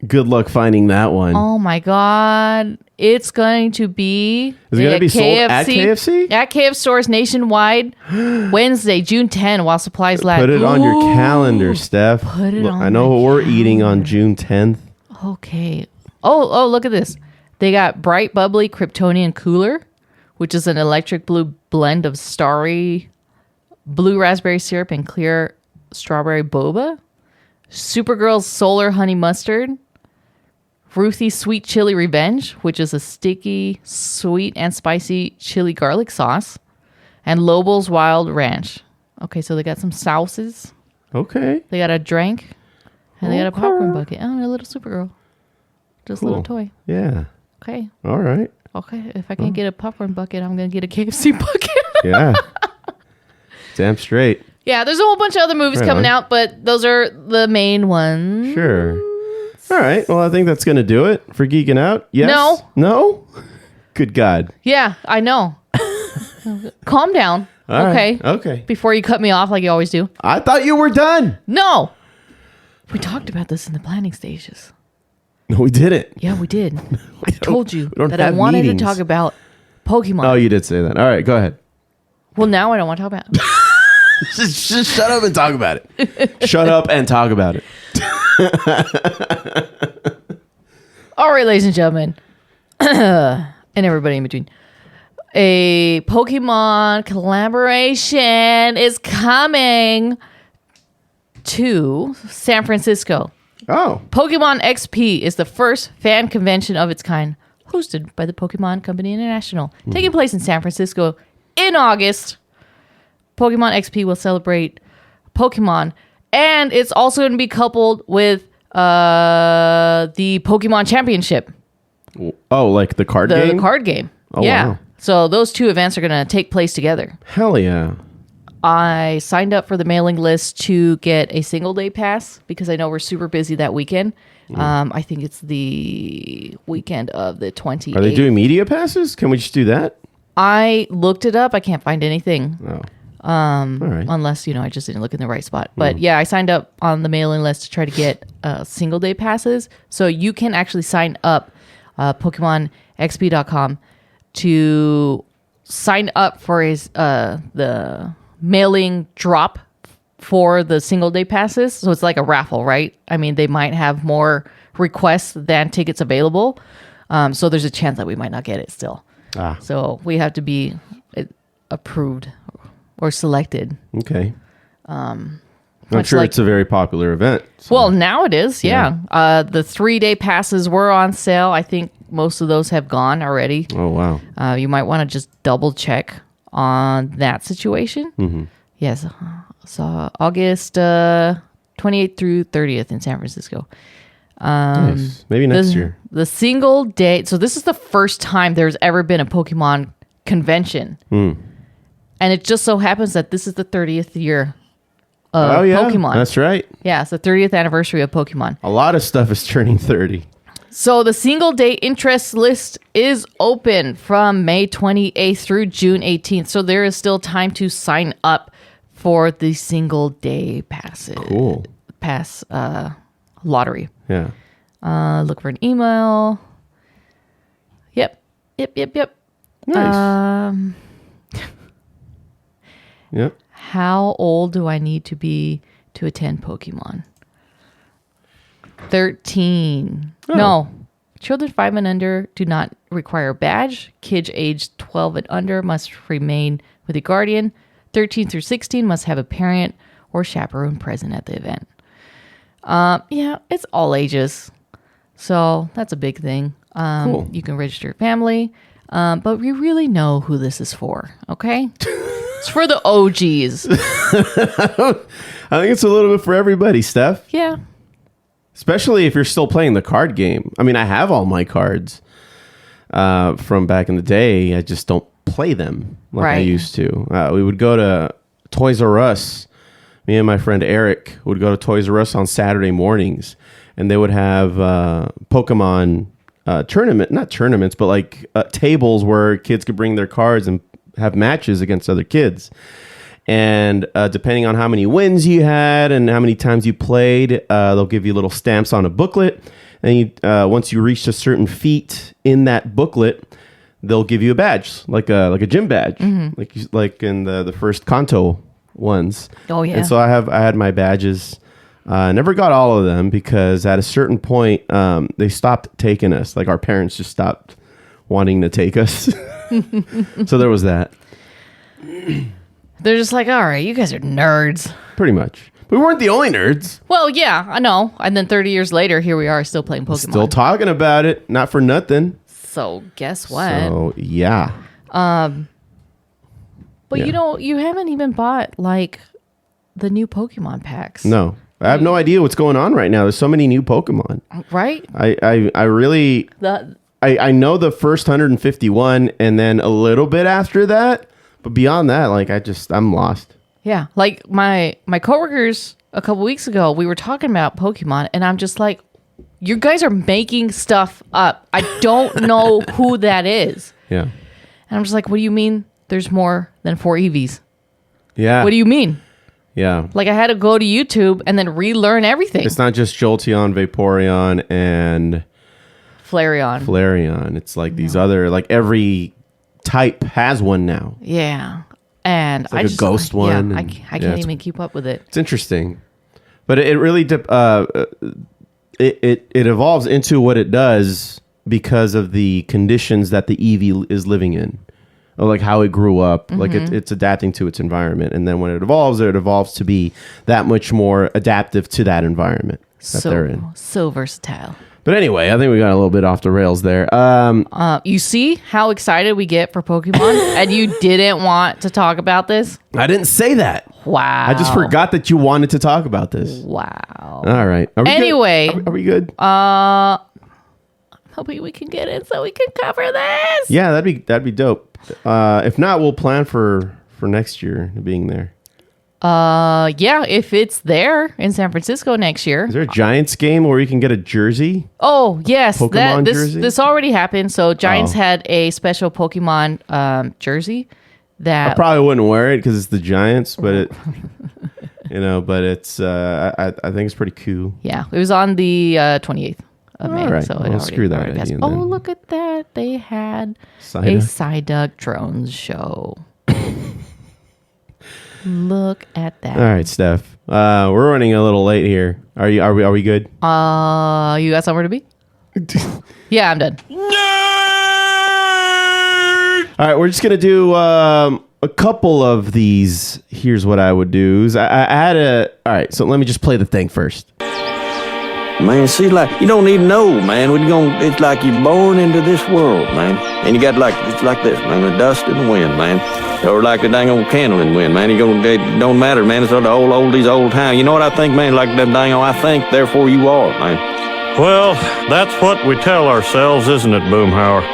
Good luck finding that one. Oh my god. It's going to be Is it going to be sold at KFC? At KFC stores nationwide Wednesday, June 10 while supplies last. Put it on your calendar, Steph. Put it on I know what we're eating on June 10th. Okay. Oh, look at this. They got Bright Bubbly Kryptonian Cooler, which is an electric blue blend of starry blue raspberry syrup and clear strawberry boba. Supergirl's Solar Honey Mustard. Ruthie's Sweet Chili Revenge, which is a sticky, sweet, and spicy chili garlic sauce. And Lobel's Wild Ranch. Okay, so they got some sauces. Okay. They got a drink. And they got a popcorn bucket. Oh, a little Supergirl. Just a little toy. Yeah. Okay. All right. Okay, if I can't get a popcorn bucket, I'm going to get a KFC bucket. Yeah. Damn straight. Yeah, there's a whole bunch of other movies coming out, but those are the main ones. Sure. All right. Well, I think that's going to do it for Geeking Out. Yes? No? Good God. Yeah, I know. Calm down. All okay. right. Okay. Before you cut me off like you always do. I thought you were done. No. We talked about this in the planning stages. No, we didn't. Yeah, we did. I told you that I have wanted meetings. to talk about Pokemon. Oh, you did say that. All right, go ahead. Well, now I don't want to talk about it. Just shut up and talk about it. Shut up and talk about it. All right, ladies and gentlemen, and everybody in between. A Pokemon collaboration is coming to San Francisco. Oh. Pokemon XP is the first fan convention of its kind, hosted by the Pokemon Company International, taking place in San Francisco in August. Pokemon XP will celebrate Pokemon, and it's also going to be coupled with the Pokemon Championship. Oh, like the card game? The card game. Oh, yeah. wow. So those two events are going to take place together. Hell yeah. I signed up for the mailing list to get a single day pass because I know we're super busy that weekend. I think it's the weekend of the 28th. Are they doing media passes? Can we just do that? I looked it up. I can't find anything. Oh. All right. Unless, I just didn't look in the right spot. But yeah, I signed up on the mailing list to try to get single day passes. So you can actually sign up PokemonXP.com to sign up for the mailing drop for the single day passes. So it's like a raffle, right? I mean, they might have more requests than tickets available. So there's a chance that we might not get it still. So we have to be approved or selected. Okay. I'm sure it's a very popular event. So. Well, now it is, yeah. The 3-day passes were on sale. I think most of those have gone already. Oh, wow. You might want to just double check on that situation. Mm-hmm. Yes. So August 28th through 30th in San Francisco. Nice. Maybe next year. The single day. So this is the first time there's ever been a Pokemon convention. And it just so happens that this is the 30th year of Pokemon. That's right. Yeah, it's the 30th anniversary of Pokemon. A lot of stuff is turning 30. So the single day interest list is open from May 28th through June 18th. So there is still time to sign up for the single day passes. Cool. Pass lottery. Yeah. Look for an email. Yep. Nice. Yep. How old do I need to be to attend Pokemon? 13. Oh. No. Children 5 and under do not require a badge. Kids aged 12 and under must remain with a guardian. 13 through 16 must have a parent or chaperone present at the event. Yeah, it's all ages. So that's a big thing. Cool. You can register your family. But we really know who this is for, okay? It's for the OGs. I think it's a little bit for everybody, Steph. Yeah. Especially if you're still playing the card game. I mean, I have all my cards from back in the day. I just don't play them like I used to. We would go to Toys R Us. Me and my friend Eric would go to Toys R Us on Saturday mornings, and they would have Pokemon not tournaments, but like tables where kids could bring their cards and have matches against other kids. And depending on how many wins you had and how many times you played, they'll give you little stamps on a booklet. And once you reach a certain feat in that booklet, they'll give you a badge, like a gym badge, like in the first Kanto ones. Oh yeah. And so I had my badges. Never got all of them because at a certain point they stopped taking us. Like our parents just stopped wanting to take us. So there was that. They're just like, all right, you guys are nerds. Pretty much. We weren't the only nerds. Well, yeah, I know. And then 30 years later, here we are still playing Pokemon. Still talking about it. Not for nothing. So guess what? So, yeah. But you haven't even bought like the new Pokemon packs. No. I have no idea what's going on right now. There's so many new Pokemon. Right? I really... I know the first 151 and then a little bit after that. But beyond that, like, I'm lost. Yeah. Like my coworkers a couple weeks ago, we were talking about Pokemon and I'm just like, you guys are making stuff up. I don't know who that is. Yeah. And I'm just like, what do you mean there's more than 4 EVs? Yeah. What do you mean? Yeah. Like I had to go to YouTube and then relearn everything. It's not just Jolteon, Vaporeon, and... Flareon. It's like these other, like every type has one now. Yeah. And it's like a ghost one. Yeah, I can't even keep up with it. It's interesting. But it really it evolves into what it does because of the conditions that the Eevee is living in. of like how it grew up. Like Mm-hmm. it's adapting to its environment, and then when it evolves to be that much more adaptive to that environment that they're in. So versatile. But anyway, I think we got a little bit off the rails there. You see how excited we get for Pokemon, and you didn't want to talk about this? I didn't say that. Wow. I just forgot that you wanted to talk about this. Wow. All right. Are we Anyway. good? Are we good? Hoping we can get it so we can cover this. Yeah, that'd be dope. If not, we'll plan for next year being there. Yeah, if it's there in San Francisco next year. Is there a Giants game where you can get a jersey? Oh, yes. Pokemon jersey? This already happened. So Giants had a special Pokemon jersey that I probably wouldn't wear it because it's the Giants, but it, but it's I think it's pretty cool. Yeah, it was on the 28th of May. All right. So Well, screw that passed. idea Oh, then. look at that. They had Psyduck? a Psyduck drones show. Look at that. All right, Steph. We're running a little late here. Are we good? You got somewhere to be? Yeah, I'm done. All right, we're just gonna do a couple of these. Here's what I would do. I had all right, so let me just play the thing first. Man, see, like, you don't even know, man. It's like you're born into this world, man. And you got it's like this, man, the dust and the wind, man. Or like the dang old candle in the wind, man. It don't matter, man. It's all the oldies, old time. You know what I think, man? Like that dang old, I think, therefore you are, man. Well, that's what we tell ourselves, isn't it, Boomhauer?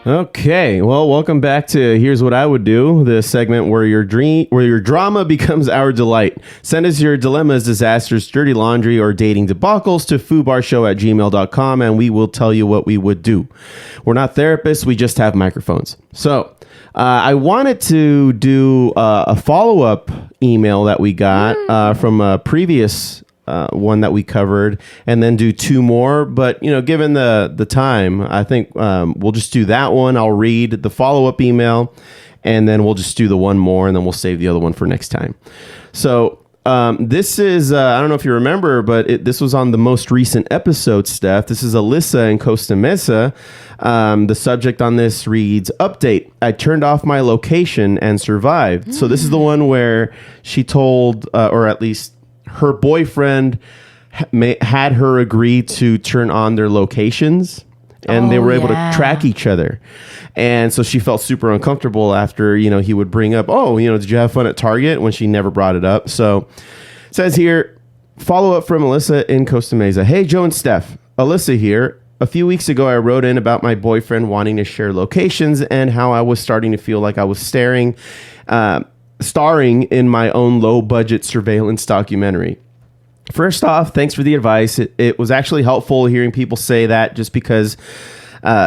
Okay, well, welcome back to Here's What I Would Do, the segment where your drama becomes our delight. Send us your dilemmas, disasters, dirty laundry, or dating debacles to FOOBARShow@gmail.com, and we will tell you what we would do. We're not therapists, we just have microphones. So, I wanted to do a follow-up email that we got from a previous one that we covered, and then do two more. But given the time, I think we'll just do that one. I'll read the follow-up email, and then we'll just do the one more, and then we'll save the other one for next time. So this is I don't know if you remember, but this was on the most recent episode, Steph. This is Alyssa in Costa Mesa. The subject on this reads, "Update. I turned off my location and survived." So this is the one where she told, or at least her boyfriend had her agree to turn on their locations, and they were able to track each other. And so she felt super uncomfortable after, he would bring up, did you have fun at Target, when she never brought it up. So it says here, follow up from Alyssa in Costa Mesa. Hey, Joe and Steph, Alyssa here. A few weeks ago, I wrote in about my boyfriend wanting to share locations and how I was starting to feel like I was starring in my own low-budget surveillance documentary. First off, thanks for the advice. It was actually helpful hearing people say that just because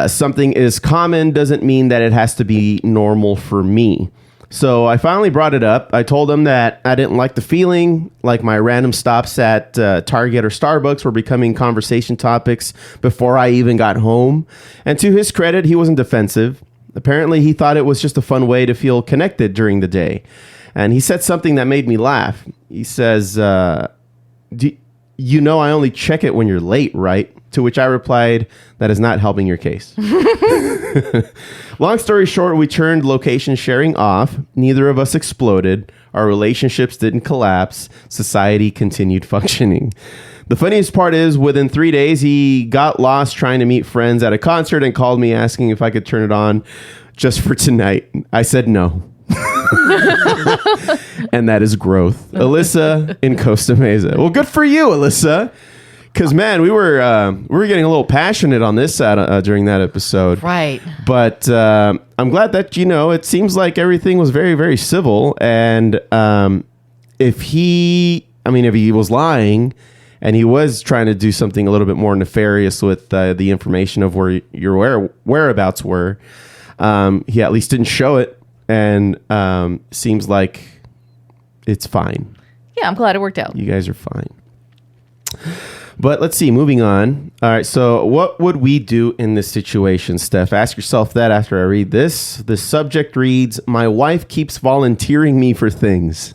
something is common doesn't mean that it has to be normal for me. So I finally brought it up. I told him that I didn't like the feeling, like my random stops at Target or Starbucks were becoming conversation topics before I even got home. And to his credit, he wasn't defensive. Apparently, he thought it was just a fun way to feel connected during the day. And he said something that made me laugh. He says, I only check it when you're late, right? To which I replied, that is not helping your case. Long story short, we turned location sharing off. Neither of us exploded. Our relationships didn't collapse. Society continued functioning. The funniest part is, within 3 days, he got lost trying to meet friends at a concert and called me asking if I could turn it on just for tonight. I said no. And that is growth. Alyssa in Costa Mesa. Well, good for you, Alyssa. Because, man, we were getting a little passionate on this during that episode. Right. But I'm glad that, it seems like everything was very, very civil. And if he was lying and he was trying to do something a little bit more nefarious with the information of where your whereabouts were, he at least didn't show it. And seems like it's fine. Yeah, I'm glad it worked out. You guys are fine. But let's see, moving on. All right, so what would we do in this situation, Steph? Ask yourself that after I read this. The subject reads, my wife keeps volunteering me for things.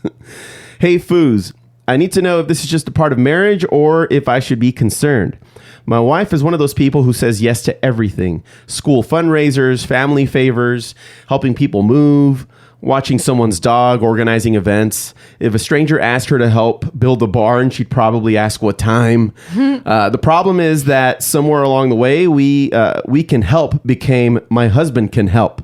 Hey, Foos, I need to know if this is just a part of marriage or if I should be concerned. My wife is one of those people who says yes to everything. School fundraisers, family favors, helping people move, watching someone's dog, organizing events. If a stranger asked her to help build a barn, she'd probably ask what time. The problem is that somewhere along the way, we can help became my husband can help.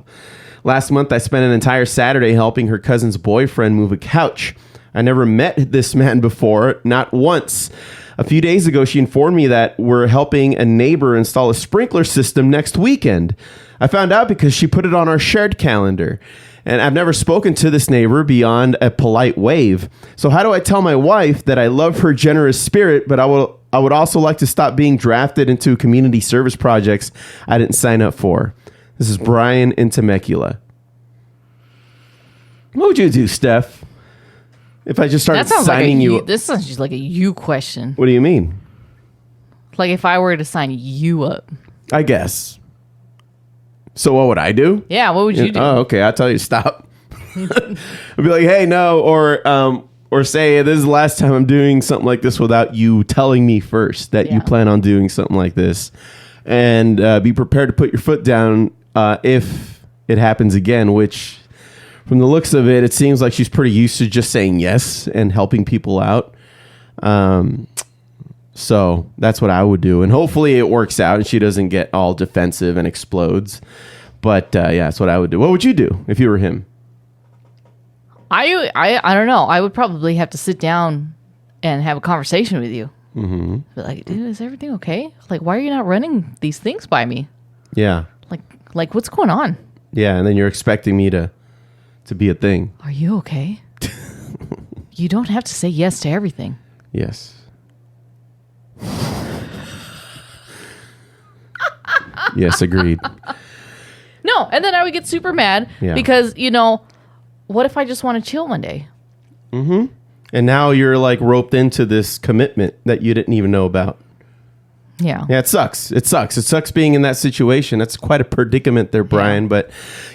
Last month, I spent an entire Saturday helping her cousin's boyfriend move a couch. I never met this man before, not once. A few days ago, she informed me that we're helping a neighbor install a sprinkler system next weekend. I found out because she put it on our shared calendar. And I've never spoken to this neighbor beyond a polite wave. So how do I tell my wife that I love her generous spirit, but I would also like to stop being drafted into community service projects I didn't sign up for? This is Brian in Temecula. What would you do, Steph? If I just started signing you... This sounds just like a you question. What do you mean? Like if I were to sign you up. I guess. So what would I do? Yeah, what would you do? Oh, okay. I'll tell you stop. I'd be like, hey, no. Or say, this is the last time I'm doing something like this without you telling me first that you plan on doing something like this. And be prepared to put your foot down if it happens again, which... From the looks of it, it seems like she's pretty used to just saying yes and helping people out. So that's what I would do. And hopefully it works out and she doesn't get all defensive and explodes. But yeah, that's what I would do. What would you do if you were him? I don't know. I would probably have to sit down and have a conversation with you. Mm-hmm. Be like, dude, is everything okay? Like, why are you not running these things by me? Yeah. Like what's going on? Yeah, and then you're expecting me to be a thing. Are you okay? You don't have to say yes to everything. Yes. Yes, agreed. No, and then I would get super mad because, what if I just want to chill one day? Mm-hmm. And now you're like roped into this commitment that you didn't even know about. Yeah. Yeah, it sucks. It sucks being in that situation. That's quite a predicament there, Brian. Yeah. But,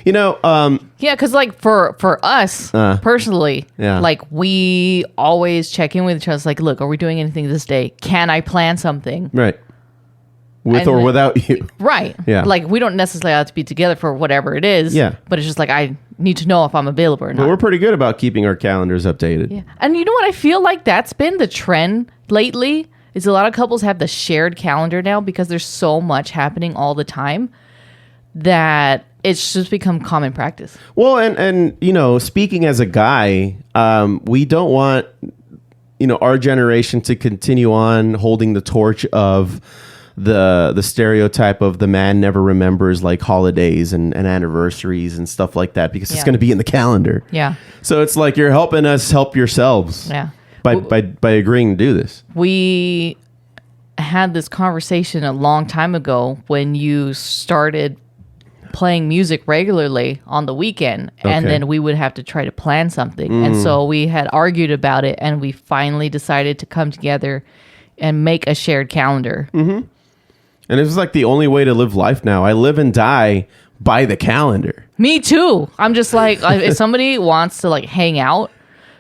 yeah, because like for us personally, like we always check in with each other. It's like, look, are we doing anything this day? Can I plan something? Right. With or without you. Right. Yeah. Like we don't necessarily have to be together for whatever it is. Yeah. But it's just like I need to know if I'm available or not. But we're pretty good about keeping our calendars updated. Yeah. And you know what? I feel like that's been the trend lately. Is a lot of couples have the shared calendar now because there's so much happening all the time that it's just become common practice. Well, and speaking as a guy, we don't want, our generation to continue on holding the torch of the stereotype of the man never remembers like holidays and anniversaries and stuff like that because it's going to be in the calendar. Yeah. So it's like you're helping us help yourselves. Yeah. By agreeing to do this. We had this conversation a long time ago when you started playing music regularly on the weekend, and then we would have to try to plan something. And so we had argued about it, and we finally decided to come together and make a shared calendar. Mm-hmm. And it's like the only way to live life now. I live and die by the calendar. Me too. I'm just like, if somebody wants to like hang out,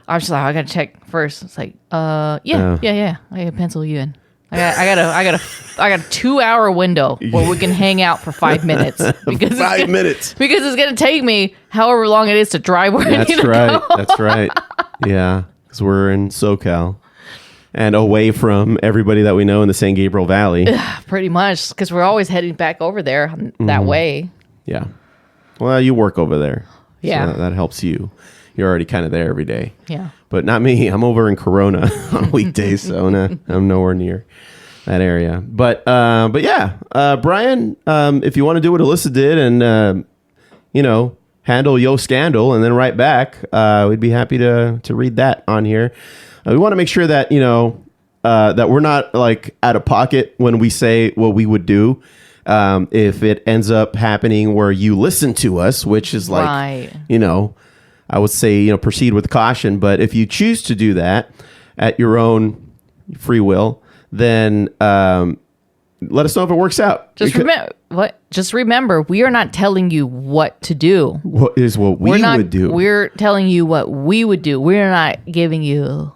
I'm just like, I gotta check first. It's like, yeah. I gotta pencil you in. I got a 2-hour window where we can hang out for 5 minutes because 5 minutes because it's gonna take me however long it is to drive where I need to go. That's right. Yeah, because we're in SoCal and away from everybody that we know in the San Gabriel Valley. Pretty much, because we're always heading back over there that way. Yeah. Well, you work over there. Yeah, so that helps you. You're already kind of there every day. Yeah. But not me. I'm over in Corona on weekdays, so I'm nowhere near that area. But yeah, Brian, if you want to do what Alyssa did and, handle Yo Scandal and then write back, we'd be happy to read that on here. We want to make sure that, that we're not like out of pocket when we say what we would do. If it ends up happening where you listen to us, which is like, I would say, proceed with caution. But if you choose to do that at your own free will, then let us know if it works out. Just remember, we are not telling you what to do. What is what we would do? We're telling you what we would do. We're not giving you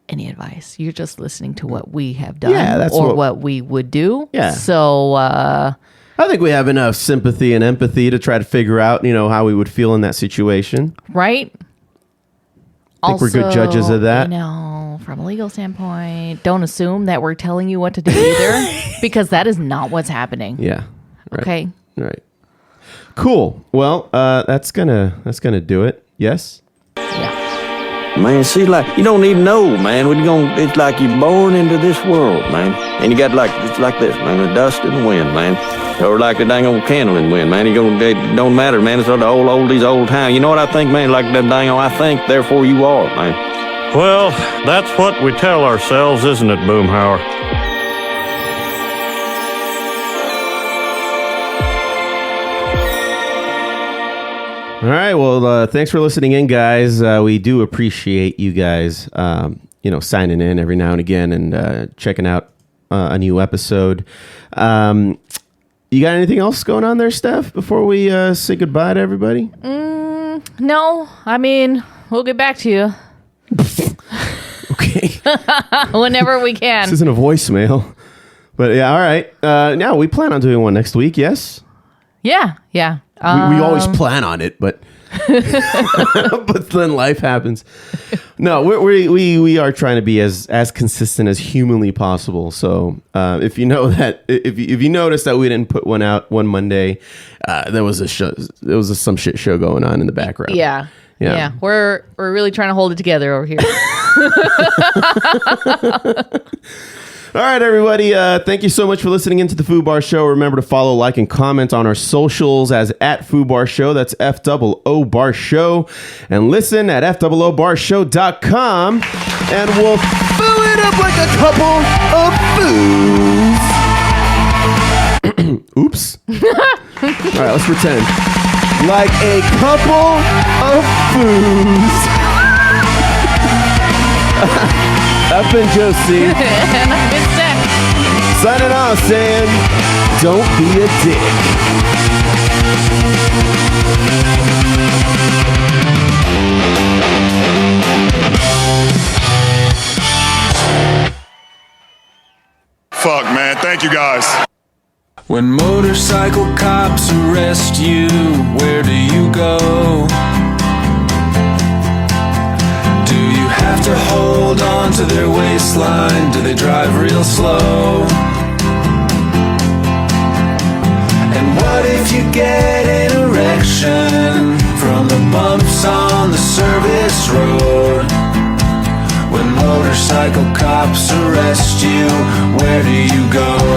any advice. You're just listening to what we have done that's or what we would do. Yeah. So I think we have enough sympathy and empathy to try to figure out, how we would feel in that situation. Right? I think we're good judges of that. From a legal standpoint, don't assume that we're telling you what to do either, because that is not what's happening. Yeah. Right. Okay. Right. Cool. Well, that's gonna do it. Yes. Man, see, like, you don't even know, man. It's like you're born into this world, man. And you got it's like this, man, the dust and the wind, man. Or like the dang old candle in the wind, man. It don't matter, man. It's all the oldies, old time. You know what I think, man? Like that dang old, I think, therefore you are, man. Well, that's what we tell ourselves, isn't it, Boomhauer? All right. Well, thanks for listening in, guys. We do appreciate you guys, signing in every now and again and checking out a new episode. You got anything else going on there, Steph, before we say goodbye to everybody? No. I mean, we'll get back to you. Okay. Whenever we can. This isn't a voicemail. But yeah, all right. Now, we plan on doing one next week, yes? Yeah. We always plan on it, but but then life happens. No, we are trying to be as consistent as humanly possible. So if you know that, if you notice that we didn't put one out one Monday, there was some shit show going on in the background. Yeah. We're really trying to hold it together over here. All right, everybody. Thank you so much for listening into the FOOBAR Show. Remember to follow, like, and comment on our socials as @FOOBAR Show. That's FOO Bar Show. And listen at FOOBARShow.com. And we'll fill it up like a couple of foos. Oops. All right, let's pretend. Like a couple of foos. I've been Josie. And I've been Steph. Signing off saying, don't be a dick. Fuck, man. Thank you, guys. When motorcycle cops arrest you, where do you go? Do you have to hold on to their waistline? Do they drive real slow? And what if you get an erection from the bumps on the service road? When motorcycle cops arrest you, where do you go?